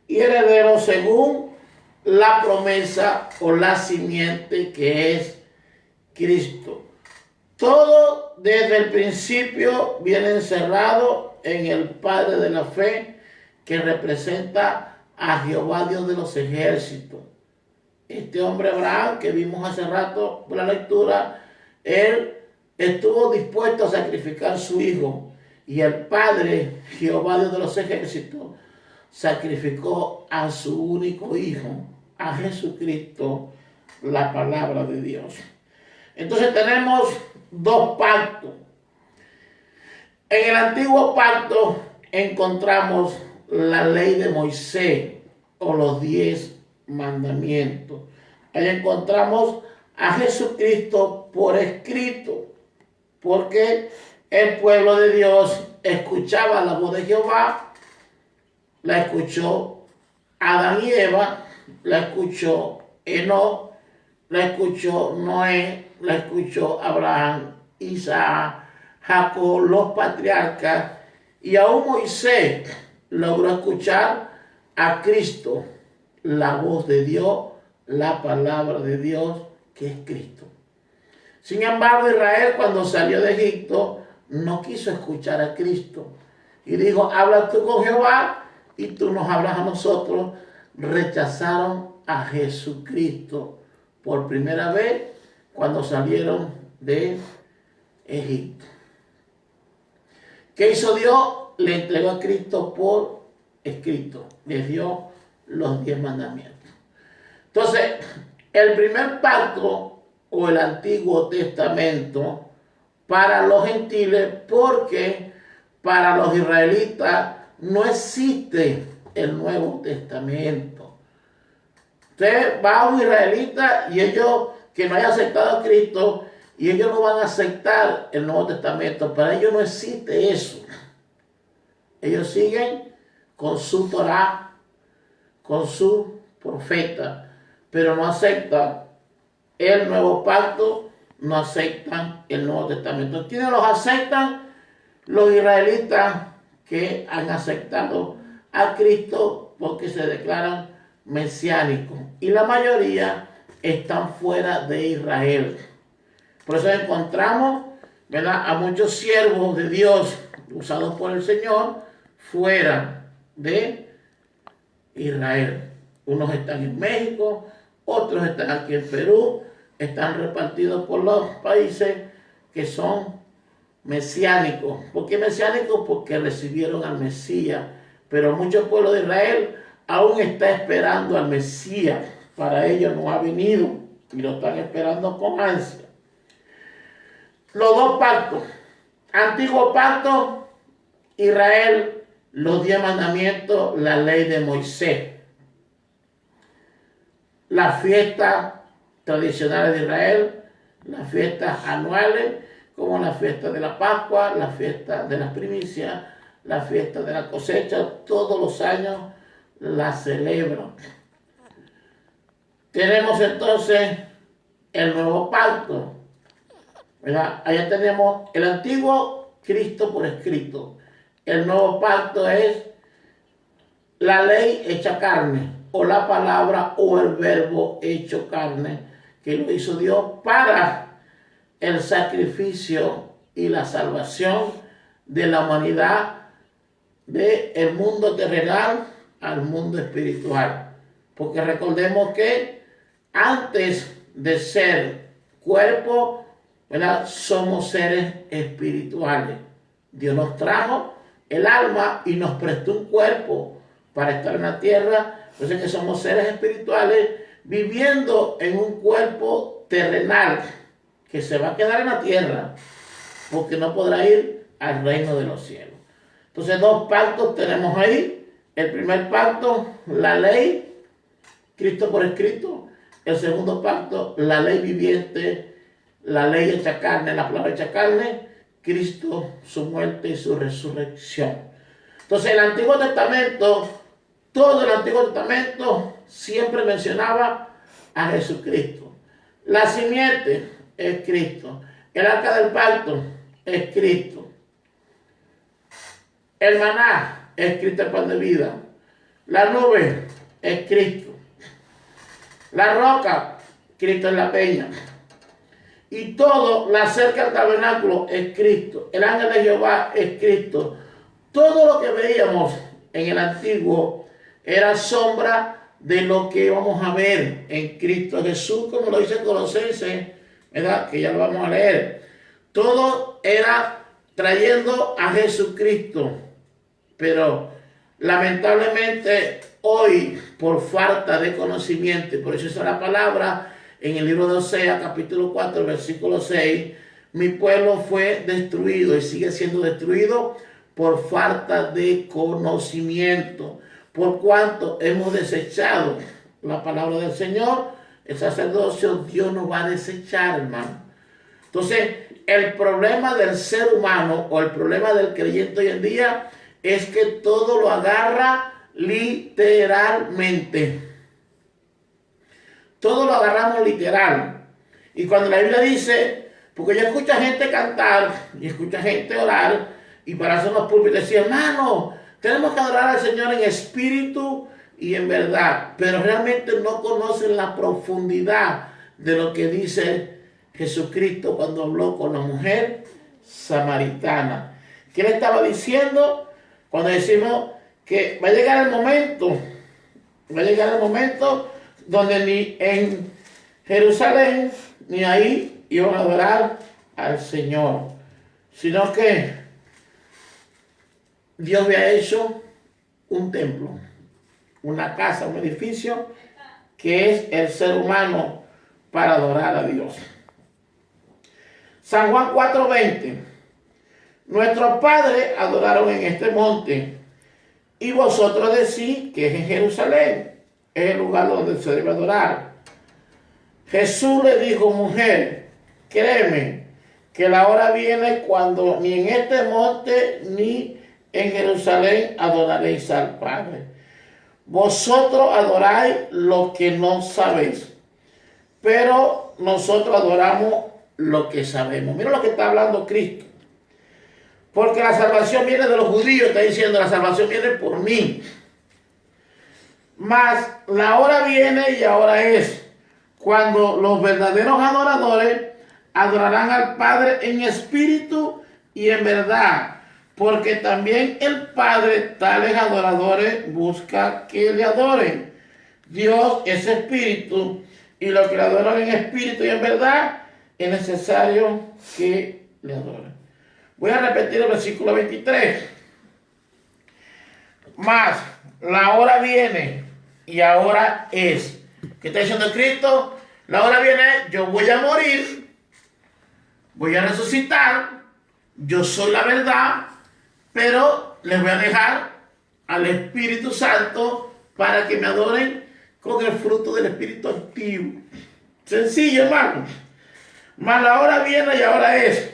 y herederos según la promesa o la simiente que es Cristo. Todo desde el principio viene encerrado en el Padre de la fe, que representa a Jehová Dios de los ejércitos. Este hombre Abraham, que vimos hace rato por la lectura, él estuvo dispuesto a sacrificar a su hijo, y el Padre, Jehová Dios de los ejércitos, sacrificó a su único hijo, a Jesucristo, la palabra de Dios. Entonces tenemos dos pactos. En el antiguo pacto encontramos la ley de Moisés o los 10 mandamientos. Ahí encontramos a Jesucristo por escrito, porque el pueblo de Dios escuchaba la voz de Jehová, la escuchó Adán y Eva, la escuchó Enoc, la escuchó Noé, la escuchó Abraham, Isaac, Jacob, los patriarcas, y aún Moisés logró escuchar a Cristo, la voz de Dios, la palabra de Dios, que es Cristo. Sin embargo, Israel, cuando salió de Egipto, no quiso escuchar a Cristo y dijo: habla tú con Jehová y tú nos hablas a nosotros. Rechazaron a Jesucristo por primera vez cuando salieron de Egipto. ¿Qué hizo Dios? Le entregó a Cristo por escrito, le dio los 10 mandamientos. Entonces, el primer pacto o el Antiguo Testamento para los gentiles, porque para los israelitas no existe el Nuevo Testamento. Usted va a un israelita y ellos que no hayan aceptado a Cristo, y ellos no van a aceptar el Nuevo Testamento. Para ellos no existe eso. Ellos siguen con su Torá, con su profeta, pero no aceptan el nuevo pacto, no aceptan el Nuevo Testamento. ¿Quiénes los aceptan? Los israelitas que han aceptado a Cristo porque se declaran mesiánicos, y la mayoría están fuera de Israel. Por eso encontramos, ¿verdad?, a muchos siervos de Dios usados por el Señor fuera de Israel. Unos están en México, otros están aquí en Perú, están repartidos por los países que son mesiánicos. ¿Por qué mesiánicos? Porque recibieron al Mesías. Pero muchos pueblos de Israel aún está esperando al Mesías. Para ellos no ha venido y lo están esperando con ansia. Los dos pactos. Antiguo pacto, Israel, los 10 mandamientos, la ley de Moisés. Las fiestas tradicionales de Israel, las fiestas anuales, como la fiesta de la Pascua, la fiesta de las primicias, la fiesta de la cosecha, todos los años la celebran. Tenemos entonces el nuevo pacto, ¿verdad? Allá tenemos el antiguo, Cristo por escrito. El nuevo pacto es la ley hecha carne, o la palabra o el verbo hecho carne, que lo hizo Dios para el sacrificio y la salvación de la humanidad, del mundo terrenal al mundo espiritual. Porque recordemos que antes de ser cuerpo, ¿verdad?, somos seres espirituales. Dios nos trajo el alma y nos prestó un cuerpo para estar en la tierra. Entonces que somos seres espirituales viviendo en un cuerpo terrenal que se va a quedar en la tierra porque no podrá ir al reino de los cielos. Entonces, dos pactos tenemos ahí. El primer pacto, la ley, Cristo por escrito. El segundo pacto, la ley viviente, la ley hecha carne, la palabra hecha carne, Cristo, su muerte y su resurrección. Entonces, el Antiguo Testamento, todo el Antiguo Testamento siempre mencionaba a Jesucristo. La simiente es Cristo. El arca del pacto es Cristo. El maná es Cristo el pan de vida. La nube es Cristo. La roca, Cristo es la peña. Y todo, la cerca del tabernáculo es Cristo. El ángel de Jehová es Cristo. Todo lo que veíamos en el antiguo era sombra de lo que vamos a ver en Cristo Jesús, como lo dice Colosenses, ¿verdad? Que ya lo vamos a leer. Todo era trayendo a Jesucristo. Pero lamentablemente hoy, por falta de conocimiento, y por eso es la palabra en el libro de Oseas, capítulo 4, versículo 6, mi pueblo fue destruido y sigue siendo destruido por falta de conocimiento. Por cuanto hemos desechado la palabra del Señor, el sacerdocio, Dios nos va a desechar, hermano. Entonces, el problema del ser humano o el problema del creyente hoy en día es que todo lo agarra literalmente. Todo lo agarramos literal. Y cuando la Biblia dice, porque yo escucho a gente cantar y escucho a gente orar, y para hacer los púlpitos decía, hermano, tenemos que adorar al Señor en espíritu y en verdad, pero realmente no conocen la profundidad de lo que dice Jesucristo cuando habló con la mujer samaritana. ¿Qué le estaba diciendo? Cuando decimos que va a llegar el momento donde ni en Jerusalén ni ahí iban a adorar al Señor, sino que Dios había hecho un templo, una casa, un edificio, que es el ser humano para adorar a Dios. San Juan 4:20. Nuestros padres adoraron en este monte, y vosotros decís que es en Jerusalén, es el lugar donde se debe adorar. Jesús le dijo, mujer, créeme que la hora viene cuando ni en este monte ni en Jerusalén adoraréis al Padre. Vosotros adoráis lo que no sabéis, pero nosotros adoramos lo que sabemos. Mira lo que está hablando Cristo. Porque la salvación viene de los judíos, está diciendo, la salvación viene por mí. Mas la hora viene y ahora es cuando los verdaderos adoradores adorarán al Padre en espíritu y en verdad. Porque también el Padre, tales adoradores, busca que le adoren. Dios es espíritu, y los que le adoran en espíritu y en verdad, es necesario que le adoren. Voy a repetir el versículo 23. Mas la hora viene y ahora es. ¿Qué está diciendo Cristo? La hora viene, yo voy a morir, voy a resucitar, yo soy la verdad, pero les voy a dejar al Espíritu Santo para que me adoren con el fruto del Espíritu activo. Sencillo, hermano. Mas la hora viene y ahora es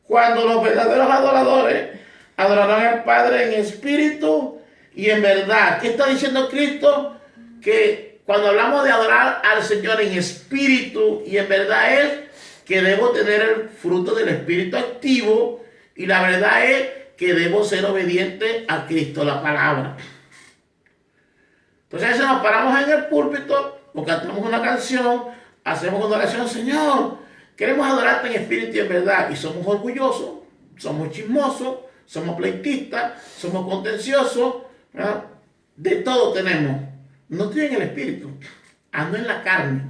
cuando los verdaderos adoradores adorarán al Padre en espíritu y en verdad. ¿Qué está diciendo Cristo? Que cuando hablamos de adorar al Señor en espíritu y en verdad es que debo tener el fruto del Espíritu activo, y la verdad es que debo ser obediente a Cristo, la palabra. Entonces a veces nos paramos en el púlpito o cantamos una canción, hacemos una oración, Señor, queremos adorarte en espíritu y en verdad, y somos orgullosos, somos chismosos, somos pleitistas, somos contenciosos, ¿verdad? De todo tenemos. No estoy en el espíritu, ando en la carne.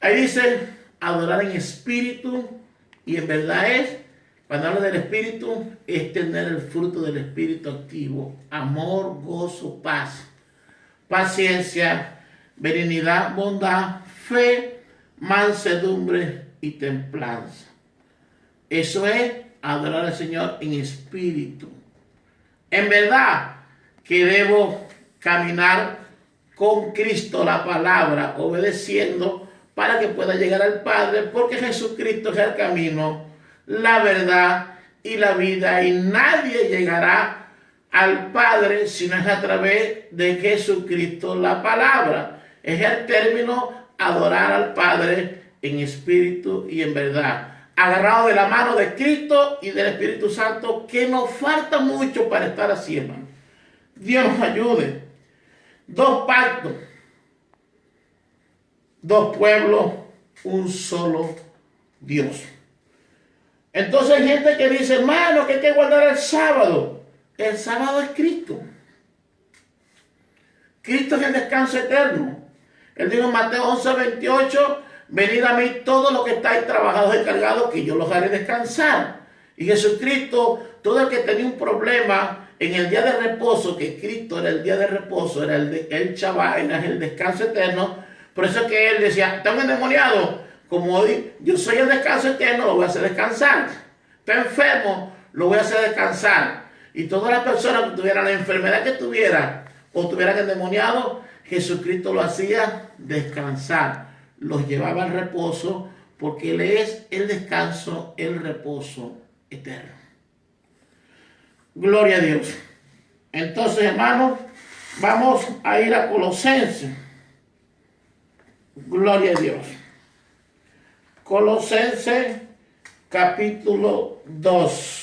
Ahí dice adorar en espíritu y en verdad es, cuando habla del espíritu, es tener el fruto del espíritu activo: amor, gozo, paz, paciencia, benignidad, bondad, fe, mansedumbre y templanza. Eso es adorar al Señor en espíritu. En verdad que debo caminar con Cristo, la palabra, obedeciendo para que pueda llegar al Padre, porque Jesucristo es el camino, la verdad y la vida, y nadie llegará al Padre si no es a través de Jesucristo, la palabra. Es el término adorar al Padre en espíritu y en verdad. agarrados de la mano de Cristo y del Espíritu Santo, que nos falta mucho para estar así, hermano. Dios nos ayude. 2 pactos, 2 pueblos, un solo Dios. Entonces hay gente que dice, hermano, que hay que guardar el sábado. El sábado es Cristo. Cristo es el descanso eterno. Él dijo en Mateo 11:28, venid a mí todos los que estáis trabajados y cargados, que yo los haré descansar. Y Jesucristo, todo el que tenía un problema en el día de reposo, que Cristo era el día de reposo, era el Shabbat, era el descanso eterno. Por eso es que él decía, está endemoniado, como hoy yo soy el descanso eterno, lo voy a hacer descansar. Está enfermo, lo voy a hacer descansar. Y todas las personas que tuvieran la enfermedad que tuviera o tuvieran endemoniado, Jesucristo lo hacía descansar. Los llevaba al reposo, porque Él es el descanso, el reposo eterno. Gloria a Dios. Entonces, hermanos, vamos a ir a Colosenses. Gloria a Dios. Colosenses capítulo 2.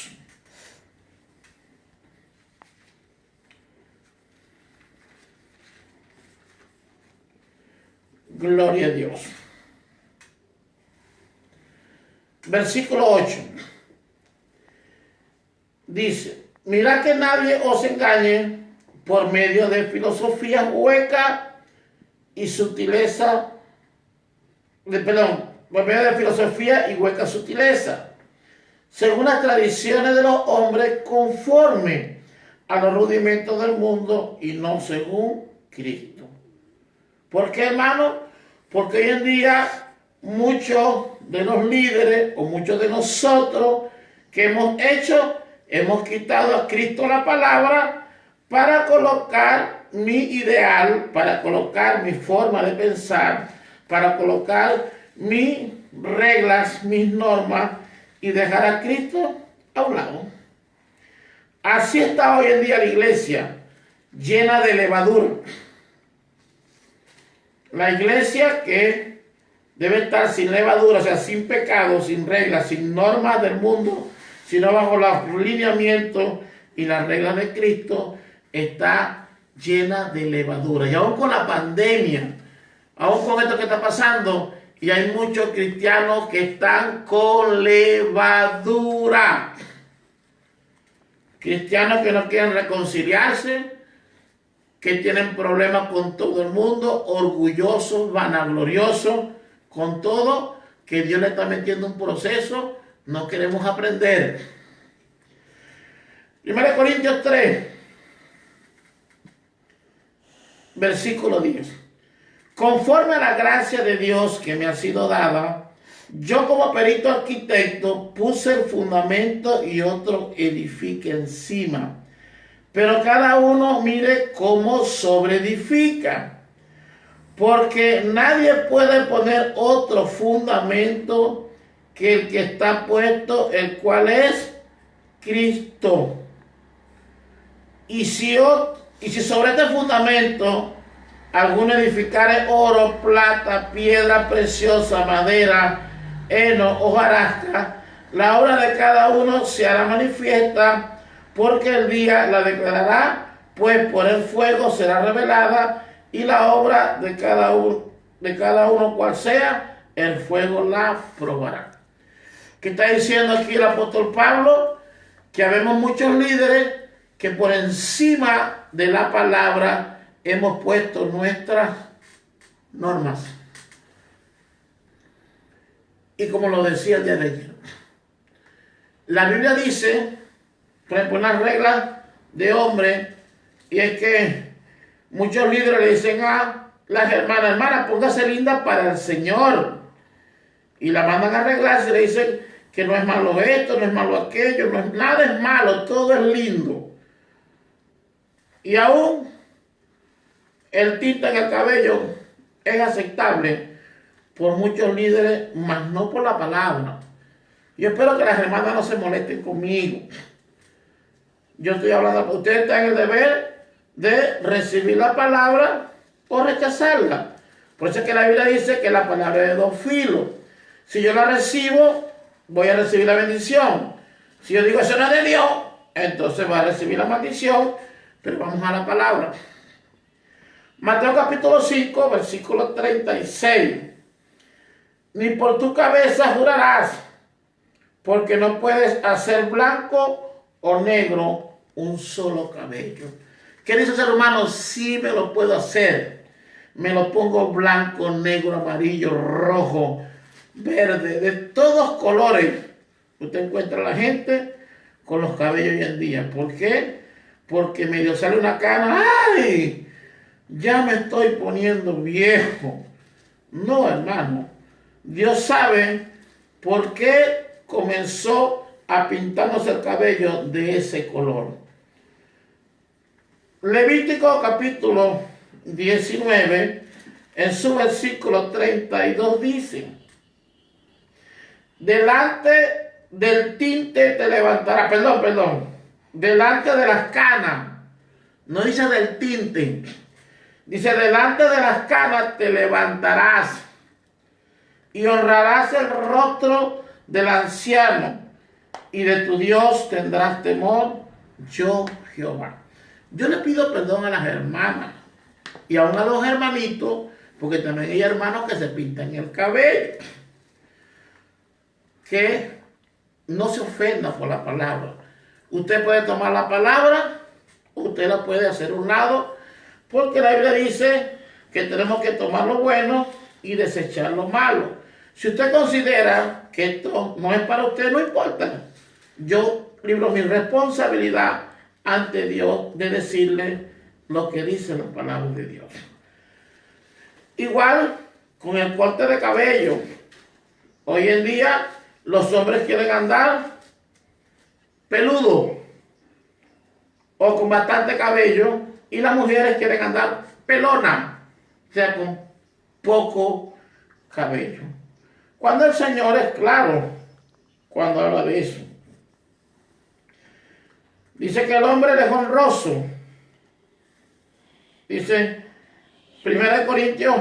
Gloria a Dios. Versículo 8. Dice, mirad que nadie os engañe por medio de filosofías huecas y sutileza, por medio de filosofía y hueca sutileza, según las tradiciones de los hombres, conforme a los rudimentos del mundo y no según Cristo. ¿Por qué, hermano? Porque hoy en día muchos de los líderes o muchos de nosotros que hemos quitado a Cristo la palabra para colocar mi ideal, para colocar mi forma de pensar, para colocar mis reglas, mis normas y dejar a Cristo a un lado. Así está hoy en día la iglesia, llena de levadura. La iglesia que debe estar sin levadura, o sea, sin pecado, sin reglas, sin normas del mundo, sino bajo los lineamientos y las reglas de Cristo, está llena de levadura. Y aún con la pandemia, aún con esto que está pasando, y hay muchos cristianos que están con levadura. Cristianos que no quieren reconciliarse, que tienen problemas con todo el mundo, orgullosos, vanagloriosos, con todo, que Dios le está metiendo un proceso, no queremos aprender. 1 Corintios 3, versículo 10. Conforme a la gracia de Dios que me ha sido dada, yo como perito arquitecto puse el fundamento y otro edifica encima. Pero cada uno mire cómo sobreedifica, porque nadie puede poner otro fundamento que el que está puesto, el cual es Cristo. Y si sobre este fundamento alguno edificare oro, plata, piedra preciosa, madera, heno, hojarasca, la obra de cada uno se hará manifiesta, porque el día la declarará, pues por el fuego será revelada, y la obra de cada uno cual sea, el fuego la probará. ¿Qué está diciendo aquí el apóstol Pablo? Que habemos muchos líderes que por encima de la palabra hemos puesto nuestras normas. Y como lo decía el día de ayer, la Biblia dice, por ejemplo, unas reglas de hombre, y es que muchos líderes le dicen a las hermanas, póngase linda para el Señor. Y la mandan a arreglarse y le dicen que no es malo esto, no es malo aquello, nada es malo, todo es lindo. Y aún el tinte en el cabello es aceptable por muchos líderes, mas no por la palabra. Yo espero que las hermanas no se molesten conmigo. Yo estoy hablando, ustedes están en el deber de recibir la palabra o rechazarla. Por eso es que la Biblia dice que la palabra es de 2 filos. Si yo la recibo, voy a recibir la bendición. Si yo digo eso no es de Dios, entonces va a recibir la maldición. Pero vamos a la palabra. Mateo capítulo 5, versículo 36. Ni por tu cabeza jurarás, porque no puedes hacer blanco o negro un solo cabello. ¿Qué dice el ser humano? Sí me lo puedo hacer. Me lo pongo blanco, negro, amarillo, rojo, verde, de todos colores. Usted encuentra a la gente con los cabellos hoy en día. ¿Por qué? Porque medio sale una cana. ¡Ay! Ya me estoy poniendo viejo. No, hermano. Dios sabe por qué comenzó a pintarnos el cabello de ese color. Levítico capítulo 19, en su versículo 32 dice: delante del tinte te levantarás, delante de las canas, no dice del tinte, dice delante de las canas te levantarás y honrarás el rostro del anciano y de tu Dios tendrás temor, yo Jehová. Yo le pido perdón a las hermanas y aún a los hermanitos, porque también hay hermanos que se pintan el cabello. Que no se ofenda por la palabra. Usted puede tomar la palabra, usted la puede hacer a un lado, porque la Biblia dice que tenemos que tomar lo bueno y desechar lo malo. Si usted considera que esto no es para usted, no importa. Yo libro mi responsabilidad ante Dios de decirle lo que dice la palabra de Dios. Igual con el corte de cabello. Hoy en día los hombres quieren andar peludo o con bastante cabello y las mujeres quieren andar pelona, o sea, con poco cabello. Cuando el Señor es claro cuando habla de eso. Dice que el hombre es honroso. Dice 1 Corintios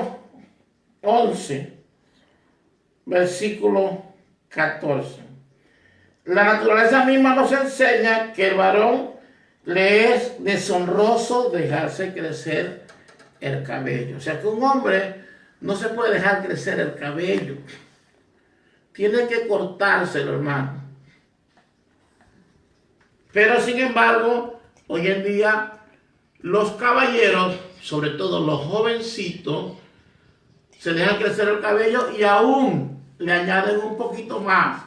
11, versículo 14. La naturaleza misma nos enseña que el varón le es deshonroso dejarse crecer el cabello. O sea que un hombre no se puede dejar crecer el cabello. Tiene que cortárselo, hermano. Pero sin embargo, hoy en día los caballeros, sobre todo los jovencitos, se dejan crecer el cabello y aún le añaden un poquito más.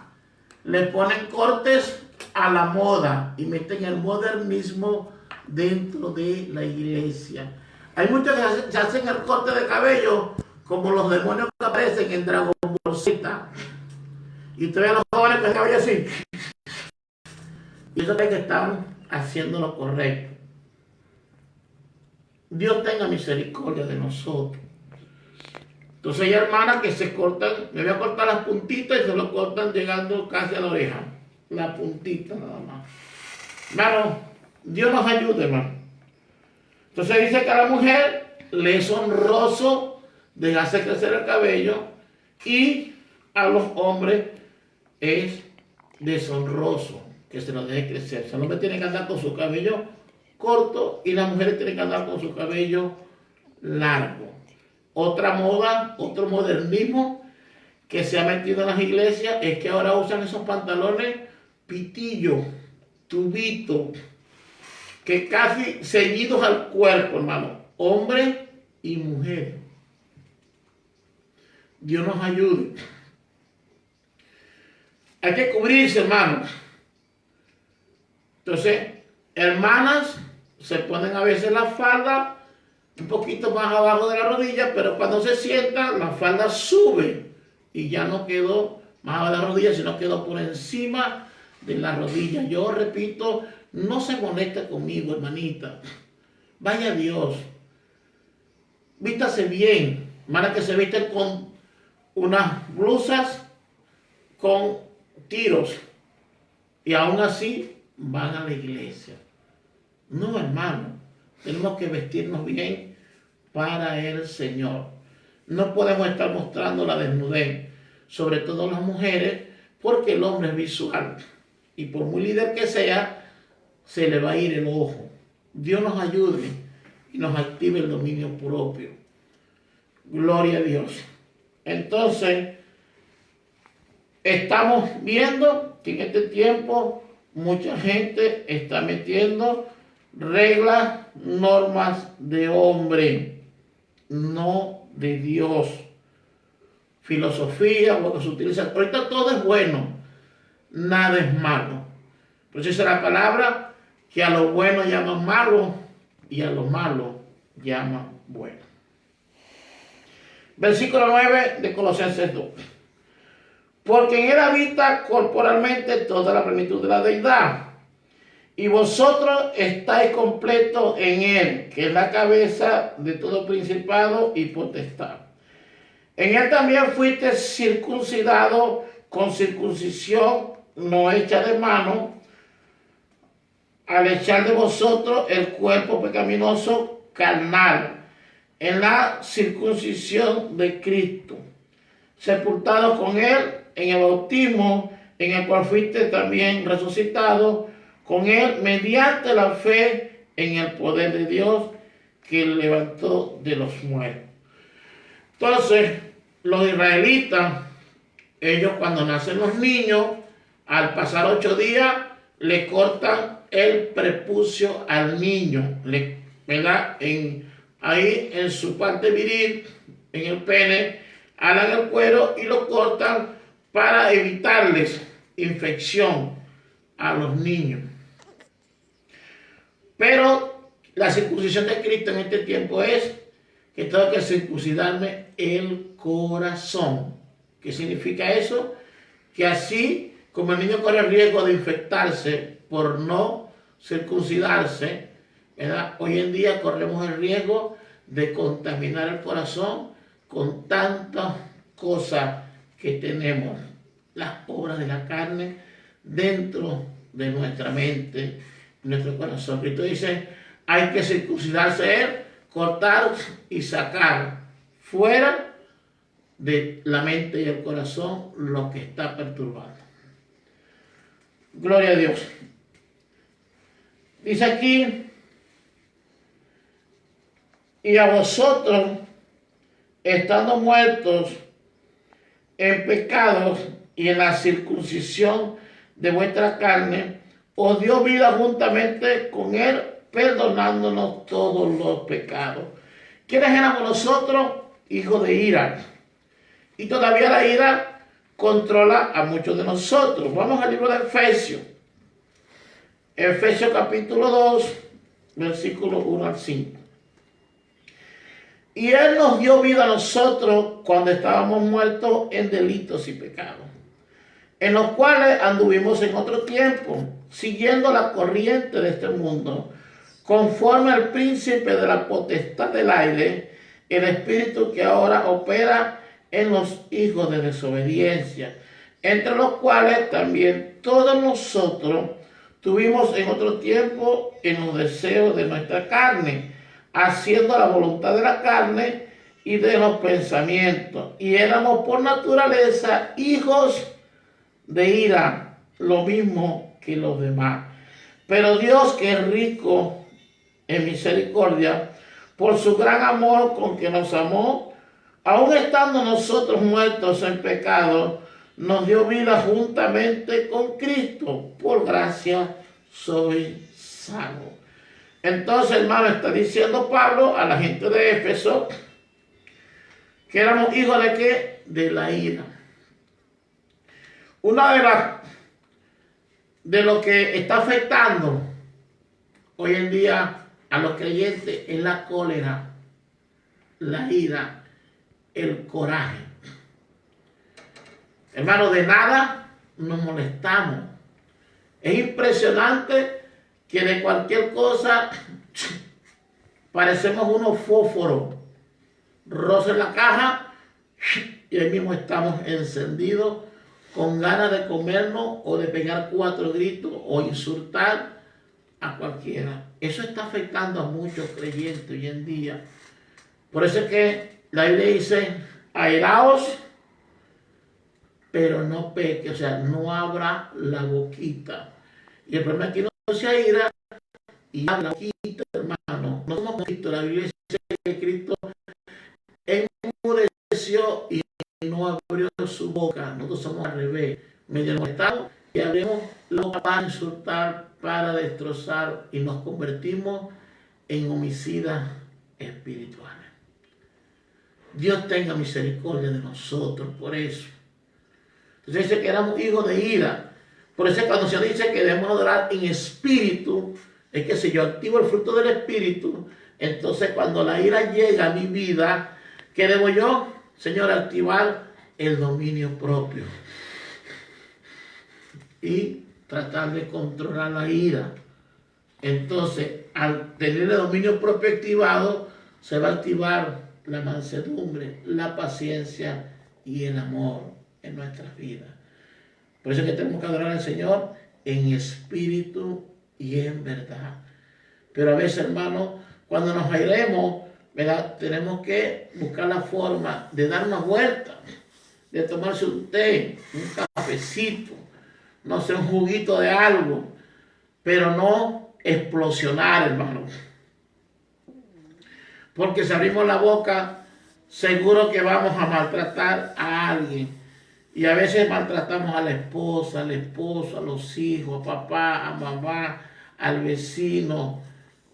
Le ponen cortes a la moda y meten el modernismo dentro de la iglesia. Hay muchos que se hacen el corte de cabello como los demonios que aparecen en Dragon Ball Z. Y usted ve a los jóvenes con el cabello así. Y eso es que están haciendo lo correcto. Dios tenga misericordia de nosotros. Entonces hay hermanas que se cortan, me voy a cortar las puntitas y se lo cortan llegando casi a la oreja. La puntita nada más. Hermano, Dios nos ayude, hermano. Entonces dice que a la mujer le es honroso dejarse crecer el cabello y a los hombres es deshonroso que se lo deje crecer. O sea, el hombre tiene que andar con su cabello corto y las mujeres tienen que andar con su cabello largo. Otra moda, otro modernismo que se ha metido en las iglesias es que ahora usan esos pantalones pitillo, tubito, que casi ceñidos al cuerpo, hermano, hombre y mujer. Dios nos ayude. Hay que cubrirse, hermano. Entonces, hermanas se ponen a veces la falda un poquito más abajo de la rodilla, pero cuando se sientan, la falda sube y ya no quedó más abajo de la rodilla, sino quedó por encima de la rodilla. Yo repito, no se moleste conmigo, hermanita. Vaya a Dios. Vístase bien. Hermana que se visten con unas blusas con tiros y aún así van a la iglesia. No, hermano. Tenemos que vestirnos bien para el Señor. No podemos estar mostrando la desnudez, sobre todo las mujeres, porque el hombre es visual. Y por muy líder que sea, se le va a ir el ojo. Dios nos ayude y nos active el dominio propio. Gloria a Dios. Entonces, estamos viendo que en este tiempo mucha gente está metiendo reglas, normas de hombre, no de Dios. Filosofía, lo que se utiliza. Ahorita todo es bueno, nada es malo. Por eso dice la palabra que a lo bueno llaman malo y a lo malo llaman bueno. Versículo 9 de Colosenses 2. Porque en él habita corporalmente toda la plenitud de la deidad. Y vosotros estáis completos en él, que es la cabeza de todo principado y potestad. En él también fuiste circuncidado con circuncisión no hecha de mano, al echar de vosotros el cuerpo pecaminoso carnal, en la circuncisión de Cristo, sepultado con él en el bautismo, en el cual fuiste también resucitado con él mediante la fe en el poder de Dios que le levantó de los muertos. Entonces, los israelitas, ellos cuando nacen los niños, al pasar 8 días, le cortan el prepucio al niño, ¿verdad? Ahí en su parte viril, en el pene, alan el cuero y lo cortan para evitarles infección a los niños. Pero la circuncisión de Cristo en este tiempo es que tengo que circuncidarme el corazón. ¿Qué significa eso? Que así como el niño corre el riesgo de infectarse por no circuncidarse, ¿verdad? Hoy en día corremos el riesgo de contaminar el corazón con tantas cosas que tenemos, las obras de la carne dentro de nuestra mente, nuestro corazón. Cristo dice, hay que circuncidarse él, cortar y sacar fuera de la mente y el corazón lo que está perturbando. Gloria a Dios. Dice aquí, y a vosotros, estando muertos en pecados y en la circuncisión de vuestra carne, os dio vida juntamente con él, perdonándonos todos los pecados. ¿Quiénes éramos nosotros? Hijos de ira. Y todavía la ira controla a muchos de nosotros. Vamos al libro de Efesios. Efesios capítulo 2, versículo 1 al 5. Y él nos dio vida a nosotros cuando estábamos muertos en delitos y pecados, en los cuales anduvimos en otro tiempo, siguiendo la corriente de este mundo, conforme al príncipe de la potestad del aire, el espíritu que ahora opera en los hijos de desobediencia, entre los cuales también todos nosotros tuvimos en otro tiempo en los deseos de nuestra carne, haciendo la voluntad de la carne y de los pensamientos, y éramos por naturaleza hijos de ira, lo mismo que los demás. Pero Dios, que es rico en misericordia, por su gran amor con que nos amó, aun estando nosotros muertos en pecado, nos dio vida juntamente con Cristo. Por gracia soy salvo. Entonces, hermano, está diciendo Pablo a la gente de Éfeso que éramos hijos de ¿qué? De la ira. Una de lo que está afectando hoy en día a los creyentes es la cólera, la ira, el coraje. Hermano, de nada nos molestamos. Es impresionante que de cualquier cosa parecemos unos fósforos. Roza la caja y ahí mismo estamos encendidos con ganas de comernos o de pegar 4 gritos o insultar a cualquiera. Eso está afectando a muchos creyentes hoy en día. Por eso es que la Biblia dice, airaos pero no peque, o sea, no abra la boquita. Y el problema es que no se aira y habla la boquita, hermano. No somos Cristo, la Biblia dice que Cristo enmudeció y no abrió su boca. Nosotros somos al revés, medio molestamos y abrimos la boca para insultar, para destrozar y nos convertimos en homicidas espirituales. Dios tenga misericordia de nosotros por eso. Entonces dice que éramos hijos de ira. Por eso cuando se dice que debemos adorar en espíritu, es que si yo activo el fruto del espíritu, entonces cuando la ira llega a mi vida, ¿qué debo yo? Señor, activar el dominio propio. Y tratar de controlar la ira. Entonces, al tener el dominio propio activado, se va a activar la mansedumbre, la paciencia y el amor en nuestras vidas. Por eso es que tenemos que adorar al Señor en espíritu y en verdad. Pero a veces, hermano, cuando nos airemos, ¿verdad?, tenemos que buscar la forma de dar una vuelta, de tomarse un té, un cafecito, no sé, un juguito de algo, pero no explosionar, hermano. Porque si abrimos la boca, seguro que vamos a maltratar a alguien. Y a veces maltratamos a la esposa, al esposo, a los hijos, a papá, a mamá, al vecino,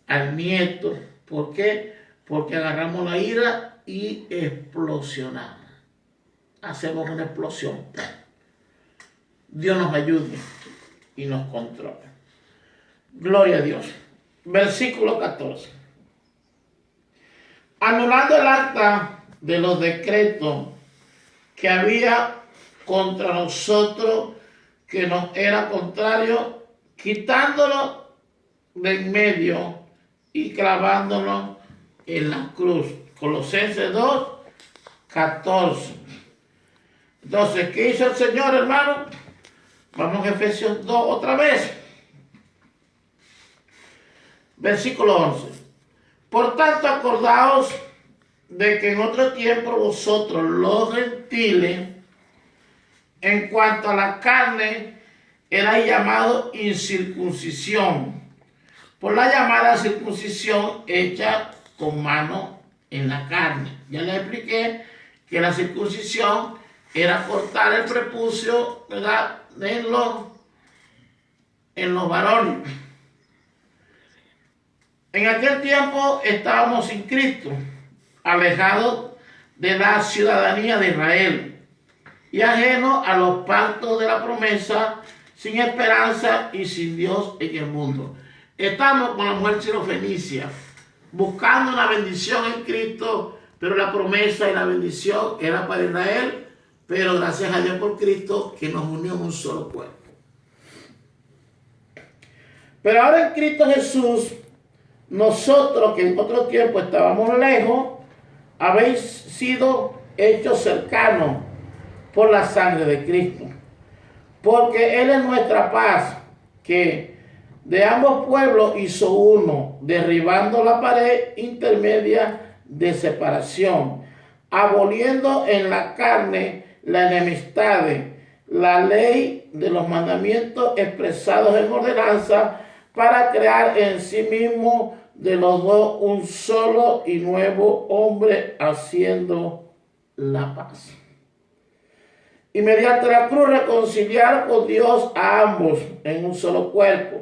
al nieto. ¿Por qué? Porque agarramos la ira y explosionamos. Hacemos una explosión. Dios nos ayude y nos controle. Gloria a Dios. Versículo 14. Anulando el acta de los decretos que había contra nosotros, que nos era contrario, quitándolo de en medio y clavándolo en la cruz. Colosenses 2, 14. Entonces, ¿qué hizo el Señor, hermano? Vamos a Efesios 2 otra vez. Versículo 11. Por tanto, acordaos de que en otro tiempo vosotros, los gentiles, en cuanto a la carne, erais llamados incircuncisión, por la llamada circuncisión hecha con mano en la carne. Ya les expliqué que la circuncisión era cortar el prepucio, ¿verdad?, en los varones. En aquel tiempo estábamos sin Cristo, alejados de la ciudadanía de Israel y ajenos a los pactos de la promesa, sin esperanza y sin Dios en el mundo. Estamos con la mujer sirofenicia, buscando una bendición en Cristo, pero la promesa y la bendición era para Israel, pero gracias a Dios por Cristo que nos unió en un solo cuerpo. Pero ahora en Cristo Jesús, nosotros que en otro tiempo estábamos lejos, habéis sido hechos cercanos por la sangre de Cristo. Porque Él es nuestra paz, que de ambos pueblos hizo uno, derribando la pared intermedia de separación, aboliendo en la carne la enemistad, la ley de los mandamientos expresados en ordenanza, para crear en sí mismo de los dos un solo y nuevo hombre, haciendo la paz. Y mediante la cruz reconciliar con Dios a ambos en un solo cuerpo,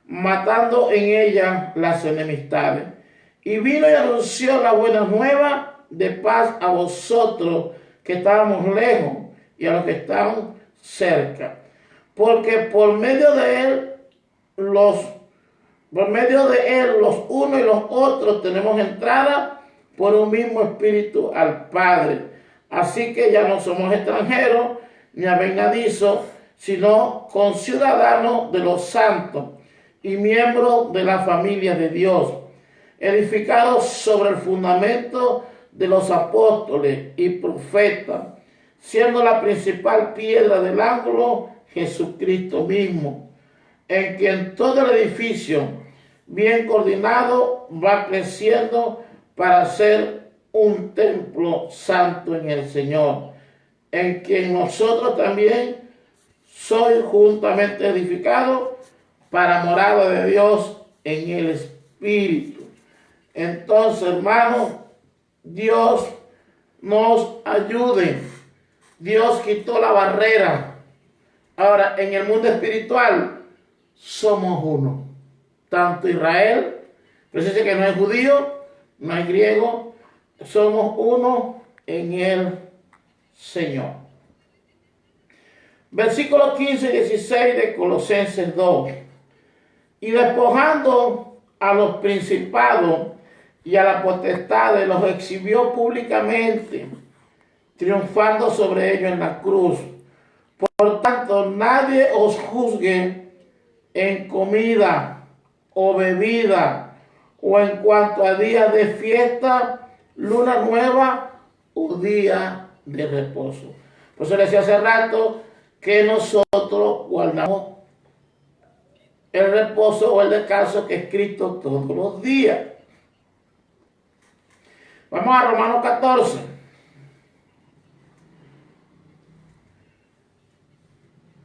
matando en ella las enemistades. Y vino y anunció la buena nueva de paz a vosotros que estábamos lejos y a los que estaban cerca. Porque por medio de él los unos y los otros tenemos entrada por un mismo espíritu al Padre. Así que ya no somos extranjeros ni avengadizos, sino conciudadanos de los santos y miembros de la familia de Dios, edificados sobre el fundamento de los apóstoles y profetas, siendo la principal piedra del ángulo Jesucristo mismo, en quien todo el edificio, bien coordinado, va creciendo para ser un templo santo en el Señor. en quien nosotros también sois juntamente edificados para morada de Dios en el Espíritu. Entonces, hermanos, Dios nos ayude. Dios quitó la barrera. Ahora, en el mundo espiritual, somos uno. Tanto Israel, pero dice que no hay judío, no hay griego, somos uno en el Señor. Versículos 15 y 16 de Colosenses 2. Y despojando a los principados y a la potestad, los exhibió públicamente, triunfando sobre ellos en la cruz. Por tanto, nadie os juzgue en comida o bebida, o en cuanto a días de fiesta, luna nueva o día de reposo. Por eso le decía hace rato que nosotros guardamos el reposo o el descanso que es Cristo todos los días. Vamos a Romanos 14.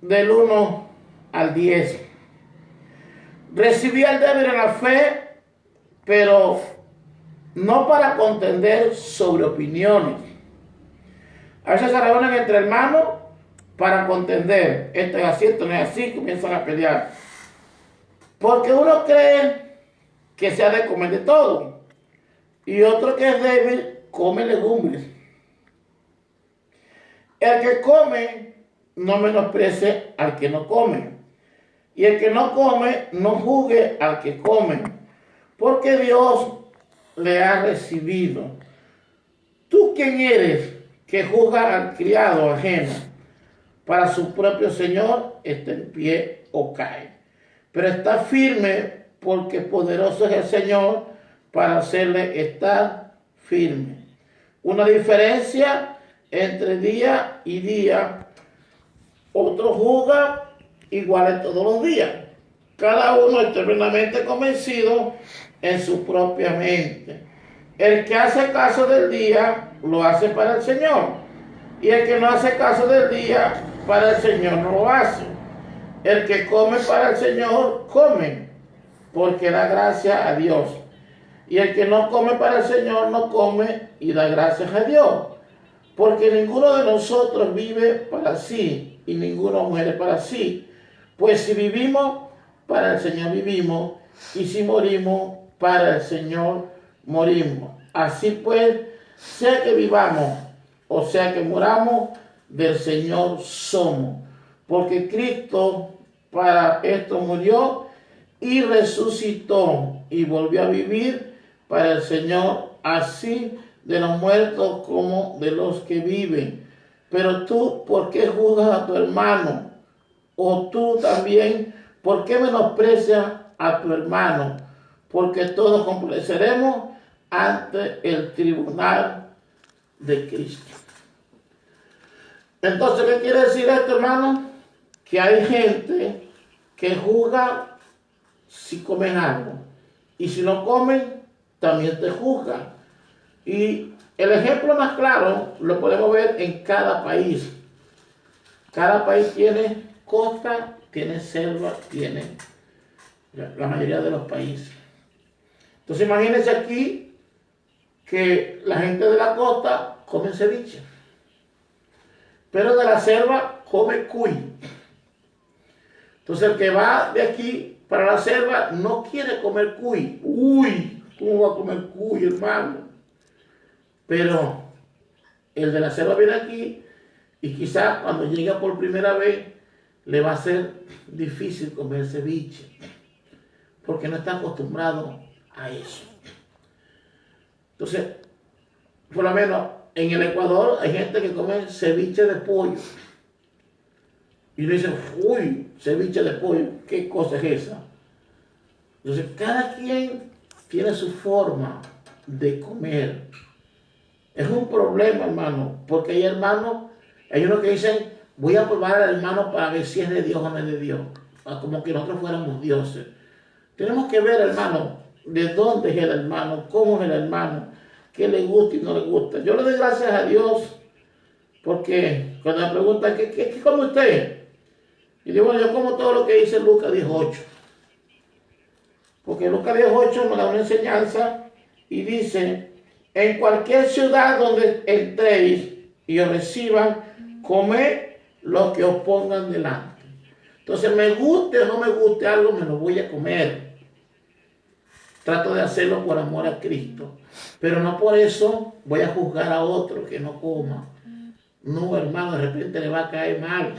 Del 1 al 10. Recibí al débil en la fe, pero no para contender sobre opiniones. A veces se reúnen entre hermanos para contender. Esto es así, esto no es así, comienzan a pelear. Porque uno cree que se ha de comer de todo. Y otro que es débil, come legumbres. El que come, no menosprecie al que no come. Y el que no come, no juzgue al que come. Porque Dios le ha recibido. ¿Tú quién eres que juzga al criado ajeno? Para su propio Señor está en pie o cae. Pero está firme porque poderoso es el Señor para hacerle estar firme. Una diferencia entre día y día. Otro juzga igual todos los días. Cada uno está plenamente convencido en su propia mente. El que hace caso del día, lo hace para el Señor. Y el que no hace caso del día, para el Señor no lo hace. El que come para el Señor, come, porque da gracias a Dios. Y el que no come para el Señor, no come y da gracias a Dios. Porque ninguno de nosotros vive para sí y ninguno muere para sí. Pues si vivimos, para el Señor vivimos, y si morimos, para el Señor morimos. Así pues, sea que vivamos o sea que moramos, del Señor somos. Porque Cristo para esto murió y resucitó y volvió a vivir para el Señor, así de los muertos como de los que viven. Pero tú, ¿por qué juzgas a tu hermano? O tú también, ¿por qué menosprecias a tu hermano? Porque todos compareceremos ante el tribunal de Cristo. Entonces, ¿qué quiere decir esto, hermano? Que hay gente que juzga si comen algo. Y si no comen, también te juzgan. Y el ejemplo más claro lo podemos ver en cada país. Cada país tiene costa, tiene selva, tiene la mayoría de los países. Entonces imagínense aquí que la gente de la costa come ceviche, pero de la selva come cuy. Entonces el que va de aquí para la selva no quiere comer cuy. Uy, ¿cómo va a comer cuy, hermano? Pero el de la selva viene aquí y quizás cuando llega por primera vez le va a ser difícil comer ceviche, porque no está acostumbrado a eso. Entonces, por lo menos en el Ecuador hay gente que come ceviche de pollo. Y le dicen, uy, ceviche de pollo, ¿qué cosa es esa? Entonces, cada quien tiene su forma de comer. Es un problema, hermano, porque hay hermanos, hay unos que dicen, voy a probar al hermano para ver si es de Dios o no es de Dios. Como que nosotros fuéramos dioses. Tenemos que ver, hermano, de dónde es el hermano, cómo es el hermano, qué le gusta y no le gusta. Yo le doy gracias a Dios Porque cuando me preguntan, ¿qué come usted? Y digo, bueno, yo como todo lo que dice Lucas 18. Porque Lucas 18 nos da una enseñanza y dice, en cualquier ciudad donde entréis y os reciban, comed lo que os pongan delante. Entonces, me guste o no me guste algo, me lo voy a comer. Trato de hacerlo por amor a Cristo. Pero no por eso voy a juzgar a otro que no coma. No, hermano, de repente le va a caer mal.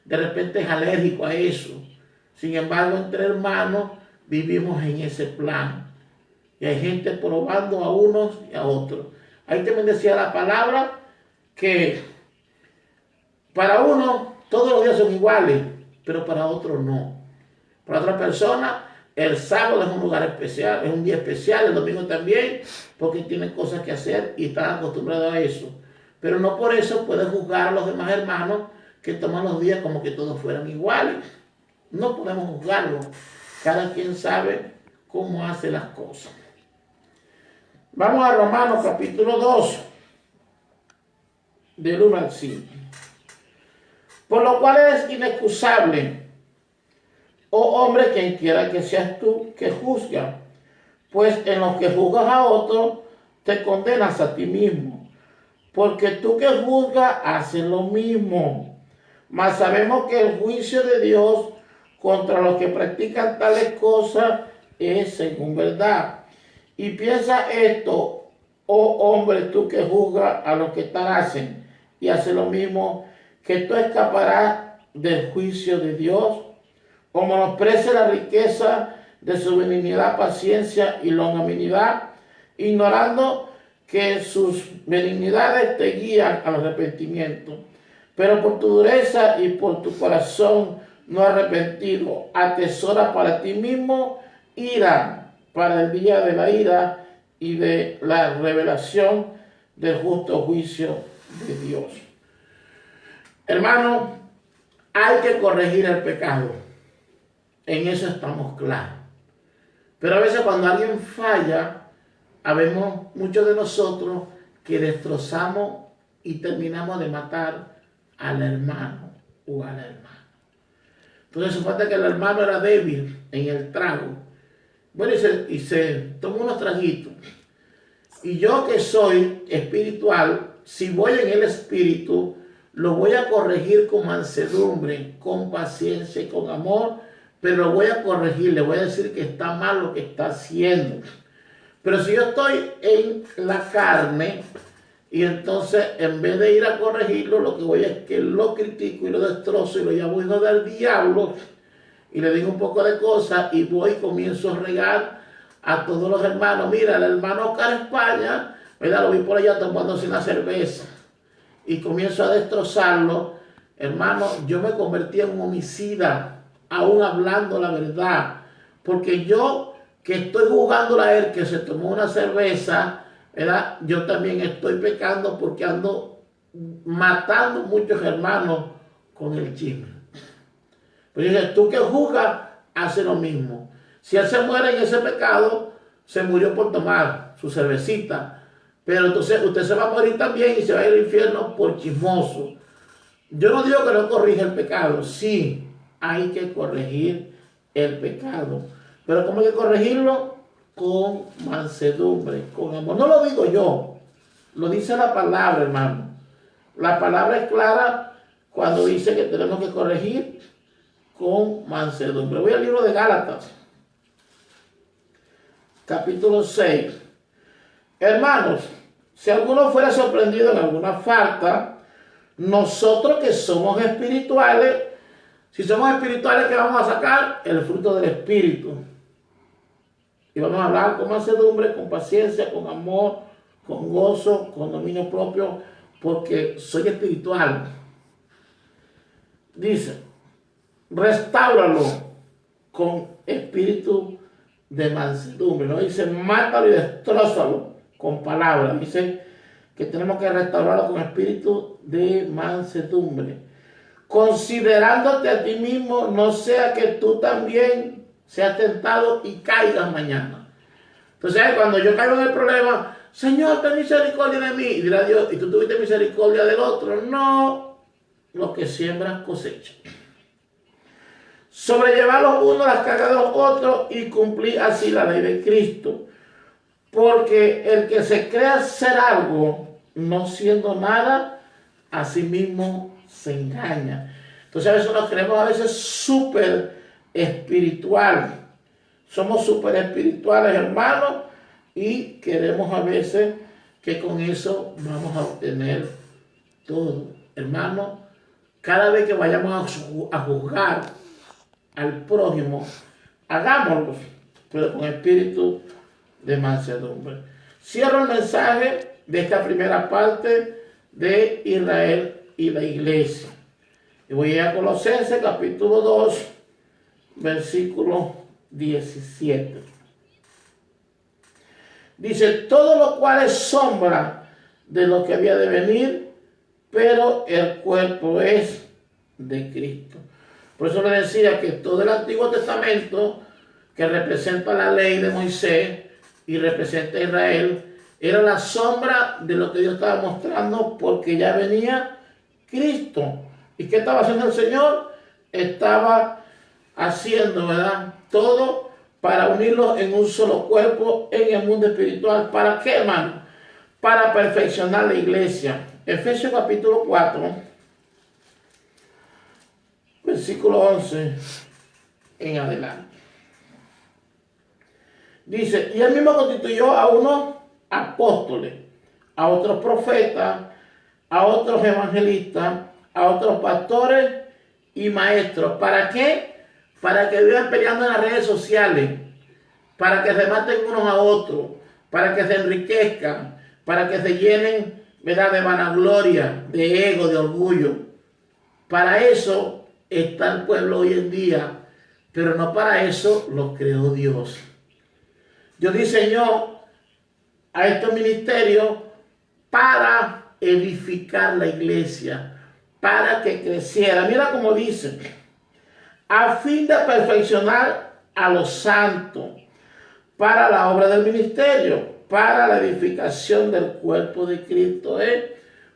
De repente es alérgico a eso. Sin embargo, entre hermanos vivimos en ese plan. Y hay gente probando a unos y a otros. Ahí también decía la palabra que para uno todos los días son iguales, pero para otros no. Para otras personas el sábado es un lugar especial, es un día especial, el domingo también, porque tienen cosas que hacer y están acostumbrados a eso. Pero no por eso puedes juzgar a los demás hermanos que toman los días como que todos fueran iguales. No podemos juzgarlo. Cada quien sabe cómo hace las cosas. Vamos a Romanos capítulo 2, del 1 al 5. Por lo cual es inexcusable, oh hombre, quien quiera que seas tú, que juzga, pues en lo que juzgas a otro, te condenas a ti mismo, porque tú que juzgas haces lo mismo. Mas sabemos que el juicio de Dios contra los que practican tales cosas es según verdad. Y piensa esto, oh hombre, tú que juzgas a los que tal hacen y haces lo mismo, que tú escaparás del juicio de Dios, o menosprecia la riqueza de su benignidad, paciencia y longanimidad, ignorando que sus benignidades te guían al arrepentimiento. Pero por tu dureza y por tu corazón no arrepentido, atesora para ti mismo ira para el día de la ira y de la revelación del justo juicio de Dios. Hermano, hay que corregir el pecado. En eso estamos claros. Pero a veces cuando alguien falla, habemos muchos de nosotros que destrozamos y terminamos de matar al hermano o a la hermana. Entonces falta que el hermano era débil en el trago. Bueno, y se tomó unos traguitos. Y yo que soy espiritual, si voy en el espíritu, lo voy a corregir con mansedumbre, con paciencia y con amor, pero lo voy a corregir, le voy a decir que está mal lo que está haciendo. Pero si yo estoy en la carne, y entonces en vez de ir a corregirlo, lo que voy a es que lo critico y lo destrozo y lo llamo hijo del diablo, y le digo un poco de cosas, y voy y comienzo a regar a todos los hermanos. Mira, el hermano Oscar España, ¿verdad? Lo vi por allá tomándose una cerveza, y comienzo a destrozarlo. Hermano, yo me convertí en un homicida, aún hablando la verdad, porque yo que estoy juzgándole a él que se tomó una cerveza, ¿verdad? Yo también estoy pecando porque ando matando muchos hermanos con el chisme. Pues dice, tú que juzgas, hace lo mismo. Si él se muere en ese pecado, se murió por tomar su cervecita. Pero entonces usted se va a morir también y se va a ir al infierno por chismoso. Yo no digo que no corrija el pecado. Sí, hay que corregir el pecado. Pero ¿cómo hay que corregirlo? Con mansedumbre, con amor. No lo digo yo, lo dice la palabra, hermano. La palabra es clara cuando dice que tenemos que corregir con mansedumbre. Voy al libro de Gálatas, capítulo 6. Hermanos, si alguno fuera sorprendido en alguna falta, nosotros que somos espirituales, si somos espirituales, ¿qué vamos a sacar? El fruto del Espíritu. Y vamos a hablar con mansedumbre, con paciencia, con amor, con gozo, con dominio propio, porque soy espiritual. Dice, restáuralo con espíritu de mansedumbre. No dice, mátalo y destrózalo con palabras. Dice que tenemos que restaurarlo con espíritu de mansedumbre. Considerándote a ti mismo, no sea que tú también seas tentado y caigas mañana. Entonces, cuando yo caigo en el problema, Señor, ten misericordia de mí. Y dirá Dios, ¿y tú tuviste misericordia del otro? No, lo que siembras cosecha. Sobrellevar los unos las cargas de los otros y cumplir así la ley de Cristo. Porque el que se crea ser algo, no siendo nada, a sí mismo se engaña. Entonces a veces nos creemos a veces súper espiritual. Somos súper espirituales, hermanos, y queremos a veces que con eso vamos a obtener todo. Hermano, cada vez que vayamos a juzgar al prójimo, hagámoslo, pero con espíritu de mansedumbre. Cierro el mensaje de esta primera parte de Israel y la iglesia. Y voy a ir a Colosenses capítulo 2, versículo 17. Dice, todo lo cual es sombra de lo que había de venir, pero el cuerpo es de Cristo. Por eso le decía que todo el Antiguo Testamento, que representa la ley de Moisés y representa a Israel, era la sombra de lo que Dios estaba mostrando, porque ya venía Cristo. ¿Y qué estaba haciendo el Señor? Estaba haciendo, ¿verdad?, todo para unirlos en un solo cuerpo en el mundo espiritual. ¿Para qué, hermano? Para perfeccionar la iglesia. Efesios capítulo 4, versículo 11 en adelante. Dice, y él mismo constituyó a unos apóstoles, a otros profetas, a otros evangelistas, a otros pastores y maestros. ¿Para qué? Para que vivan peleando en las redes sociales, para que se maten unos a otros, para que se enriquezcan, para que se llenen, ¿verdad?, de vanagloria, de ego, de orgullo. Para eso está el pueblo hoy en día, pero no para eso lo creó Dios. Dios diseñó a estos ministerios para edificar la iglesia, para que creciera. Mira cómo dice, a fin de perfeccionar a los santos, para la obra del ministerio, para la edificación del cuerpo de Cristo,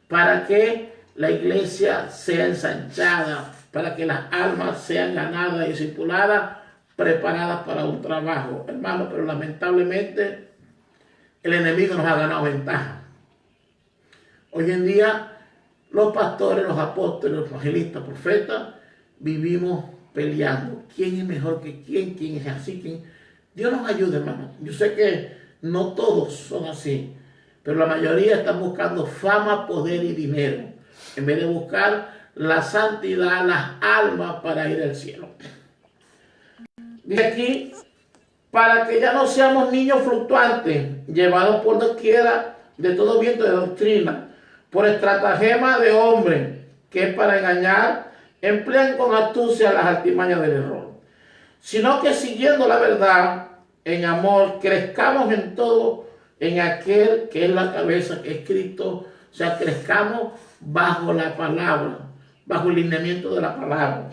para que la iglesia sea ensanchada, para que las almas sean ganadas, discipuladas, preparadas para un trabajo, hermano. Pero lamentablemente el enemigo nos ha ganado ventaja. Hoy en día los pastores, los apóstoles, los evangelistas, profetas, vivimos peleando. ¿Quién es mejor que quién? ¿Quién es así? ¿Quién? Dios nos ayude, hermano. Yo sé que no todos son así, pero la mayoría están buscando fama, poder y dinero, en vez de buscar la santidad, las almas para ir al cielo. Dice aquí, para que ya no seamos niños fluctuantes, llevados por doquiera de todo viento de doctrina, por estratagema de hombre, que para engañar emplean con astucia las artimañas del error, sino que siguiendo la verdad, en amor, crezcamos en todo, en aquel que es la cabeza, que es Cristo. O sea, crezcamos bajo la palabra, bajo el lineamiento de la palabra,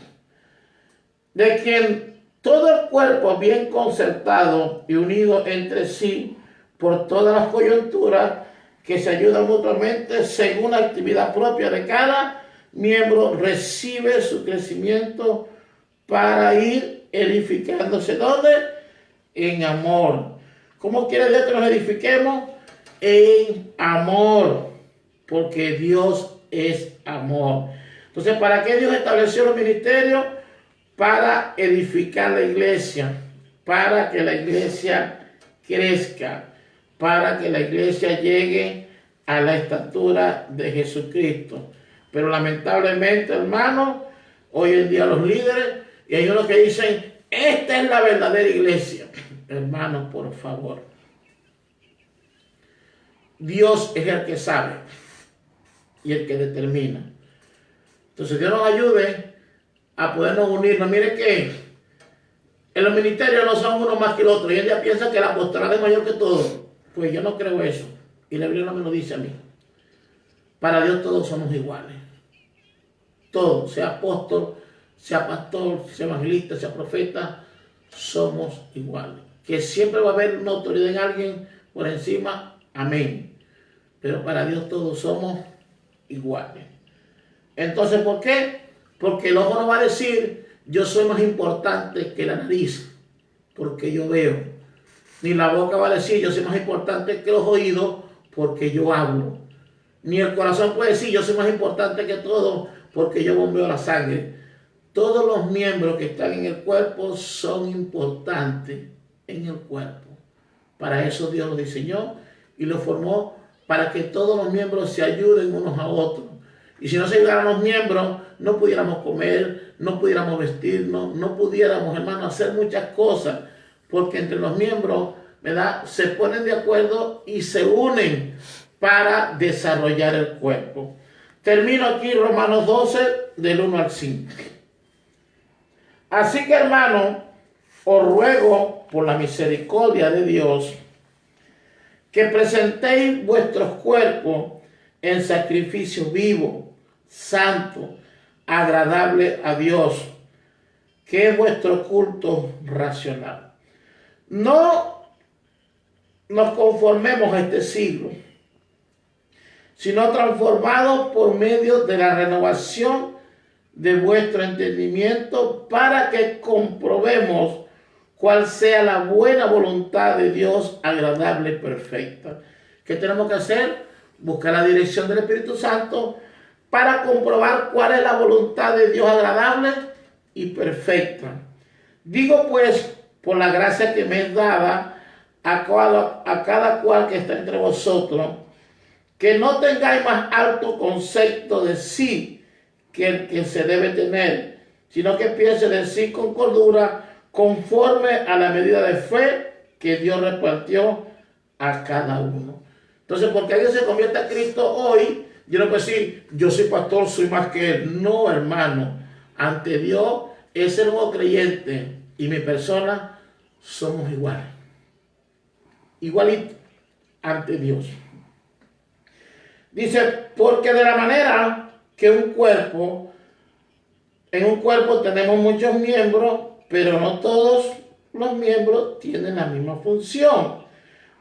de quien todo el cuerpo bien concertado y unido entre sí por todas las coyunturas, que se ayudan mutuamente según la actividad propia de cada miembro, recibe su crecimiento para ir edificándose. ¿Dónde? En amor. ¿Cómo quiere Dios que nos edifiquemos? En amor, porque Dios es amor. Entonces, ¿para qué Dios estableció los ministerios? Para edificar la iglesia, para que la iglesia crezca, para que la iglesia llegue a la estatura de Jesucristo. Pero lamentablemente, hermanos, hoy en día los líderes, y hay unos que dicen, esta es la verdadera iglesia. Hermanos, por favor, Dios es el que sabe y el que determina. Entonces Dios nos ayude a podernos unirnos. Mire que en los ministerios no son uno más que el otro, y ella piensa que el apostolado es mayor que todo. Pues yo no creo eso, y la Biblia no me lo dice a mí. Para Dios todos somos iguales. Todos, sea apóstol, sea pastor, sea evangelista, sea profeta, somos iguales. Que siempre va a haber una autoridad en alguien por encima, Amén. Pero para Dios todos somos iguales. Entonces, ¿por qué? Porque el ojo no va a decir, yo soy más importante que la nariz, porque yo veo. Ni la boca va a decir, yo soy más importante que los oídos, porque yo hablo. Ni el corazón puede decir, yo soy más importante que todo, porque yo bombeo la sangre. Todos los miembros que están en el cuerpo son importantes en el cuerpo. Para eso Dios lo diseñó y lo formó para que todos los miembros se ayuden unos a otros. Y si no se ayudaran los miembros, no pudiéramos comer, no pudiéramos vestirnos, no pudiéramos, hermano, hacer muchas cosas, porque entre los miembros, ¿verdad?, se ponen de acuerdo y se unen para desarrollar el cuerpo. Termino aquí Romanos 12, del 1 al 5. Así que, hermano, os ruego por la misericordia de Dios que presentéis vuestros cuerpos en sacrificio vivo, santo, agradable a Dios, que es vuestro culto racional. No nos conformemos a este siglo, sino transformados por medio de la renovación de vuestro entendimiento, para que comprobemos cuál sea la buena voluntad de Dios, agradable y perfecta. ¿Qué tenemos que hacer? Buscar la dirección del Espíritu Santo para comprobar cuál es la voluntad de Dios agradable y perfecta. Digo pues, por la gracia que me es dada a cada cual que está entre vosotros, que no tengáis más alto concepto de sí que el que se debe tener, sino que piense de sí con cordura, conforme a la medida de fe que Dios repartió a cada uno. Entonces, porque alguien se convierte a Cristo hoy, yo no puedo decir, yo soy pastor, soy más que él. No, hermano. Ante Dios, ese nuevo creyente y mi persona somos iguales. Igualitos ante Dios. Dice, porque de la manera que en un cuerpo tenemos muchos miembros, pero no todos los miembros tienen la misma función.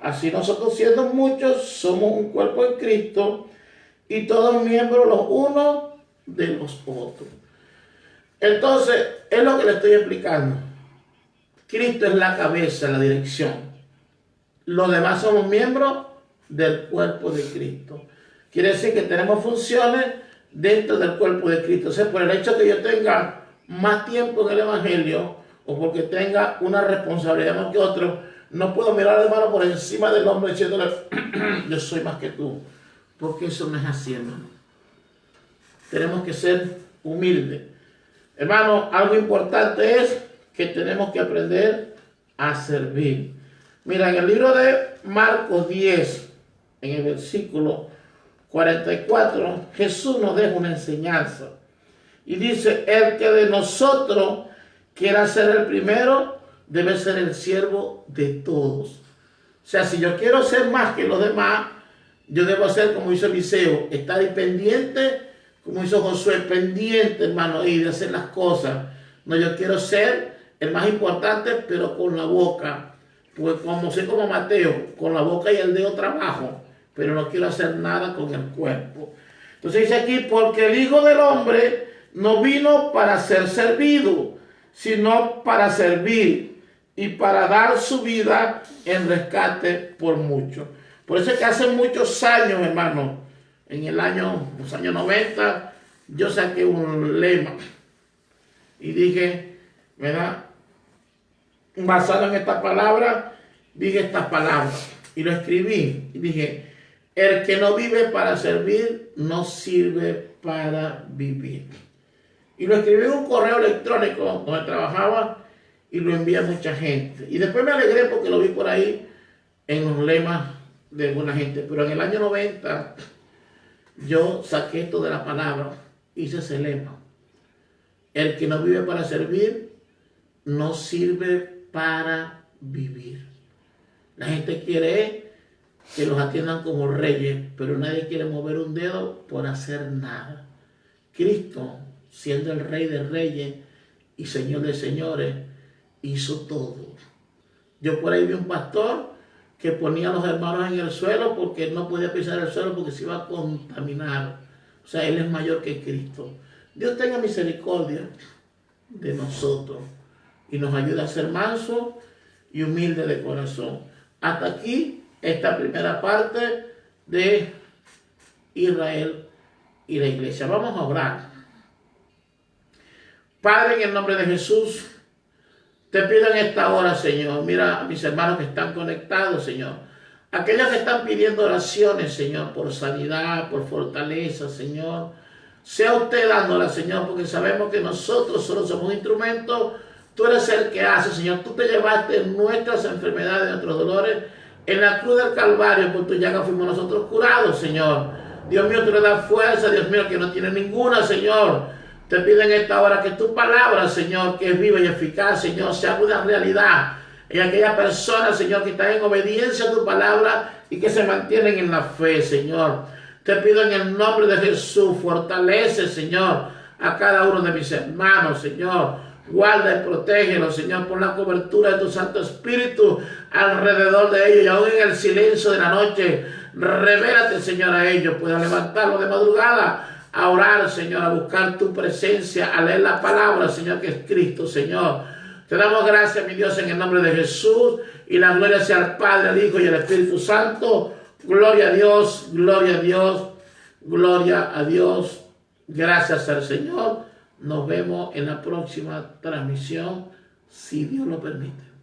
Así nosotros, siendo muchos, somos un cuerpo en Cristo y todos miembros los unos de los otros. Entonces, es lo que le estoy explicando. Cristo es la cabeza, la dirección. Los demás somos miembros del cuerpo de Cristo. Quiere decir que tenemos funciones dentro del cuerpo de Cristo. O sea, por el hecho que yo tenga más tiempo en el Evangelio, o porque tenga una responsabilidad más que otro, no puedo mirar al hermano por encima del hombre diciéndole, yo soy más que tú. Porque eso no es así, hermano. Tenemos que ser humildes. Hermano, algo importante es que tenemos que aprender a servir. Mira, en el libro de Marcos 10, en el versículo 44, Jesús nos deja una enseñanza. Y dice, el que de nosotros quiera ser el primero, debe ser el siervo de todos. O sea, si yo quiero ser más que los demás, yo debo hacer como hizo Eliseo, estar pendiente, como hizo Josué, pendiente, hermano, y de hacer las cosas. No, yo quiero ser el más importante, pero con la boca. Pues como soy como Mateo, con la boca y el dedo trabajo, pero no quiero hacer nada con el cuerpo. Entonces dice aquí, porque el Hijo del Hombre no vino para ser servido, sino para servir y para dar su vida en rescate por muchos. Por eso es que hace muchos años, hermano, en los años 90, yo saqué un lema y dije, ¿verdad? Basado en esta palabra, dije estas palabras y lo escribí y dije, el que no vive para servir, no sirve para vivir. Y lo escribí en un correo electrónico donde trabajaba y lo envié a mucha gente. Y después me alegré porque lo vi por ahí en los lemas de alguna gente. Pero en el año 90 yo saqué esto de la palabra, hice ese lema. El que no vive para servir, no sirve para vivir. La gente quiere que los atiendan como reyes, pero nadie quiere mover un dedo por hacer nada. Cristo, siendo el Rey de Reyes y Señor de Señores, hizo todo. Yo por ahí vi un pastor que ponía a los hermanos en el suelo porque no podía pisar el suelo porque se iba a contaminar. O sea, Él es mayor que Cristo. Dios tenga misericordia de nosotros y nos ayude a ser mansos y humildes de corazón. Hasta aquí esta primera parte de Israel y la iglesia. Vamos a orar. Padre, en el nombre de Jesús, te pido en esta hora, Señor, mira a mis hermanos que están conectados, Señor. Aquellos que están pidiendo oraciones, Señor, por sanidad, por fortaleza, Señor. Sea usted dándola, Señor, porque sabemos que nosotros solo somos instrumentos. Tú eres el que hace, Señor. Tú te llevaste nuestras enfermedades, nuestros dolores. En la cruz del Calvario, por tu llaga fuimos nosotros curados, Señor. Dios mío, tú le das fuerza, Dios mío, que no tiene ninguna, Señor. Te pido en esta hora que tu palabra, Señor, que es viva y eficaz, Señor, sea una realidad en aquellas personas, Señor, que están en obediencia a tu palabra y que se mantienen en la fe, Señor. Te pido en el nombre de Jesús, fortalece, Señor, a cada uno de mis hermanos, Señor. Guarda y protégelos, Señor, por la cobertura de tu Santo Espíritu alrededor de ellos y aún en el silencio de la noche. Revélate, Señor, a ellos. Puedan levantarlos de madrugada a orar, Señor, a buscar tu presencia, a leer la palabra, Señor, que es Cristo, Señor. Te damos gracias, mi Dios, en el nombre de Jesús, y la gloria sea al Padre, al Hijo y al Espíritu Santo. Gloria a Dios, gloria a Dios, gloria a Dios. Gracias al Señor. Nos vemos en la próxima transmisión, si Dios lo permite.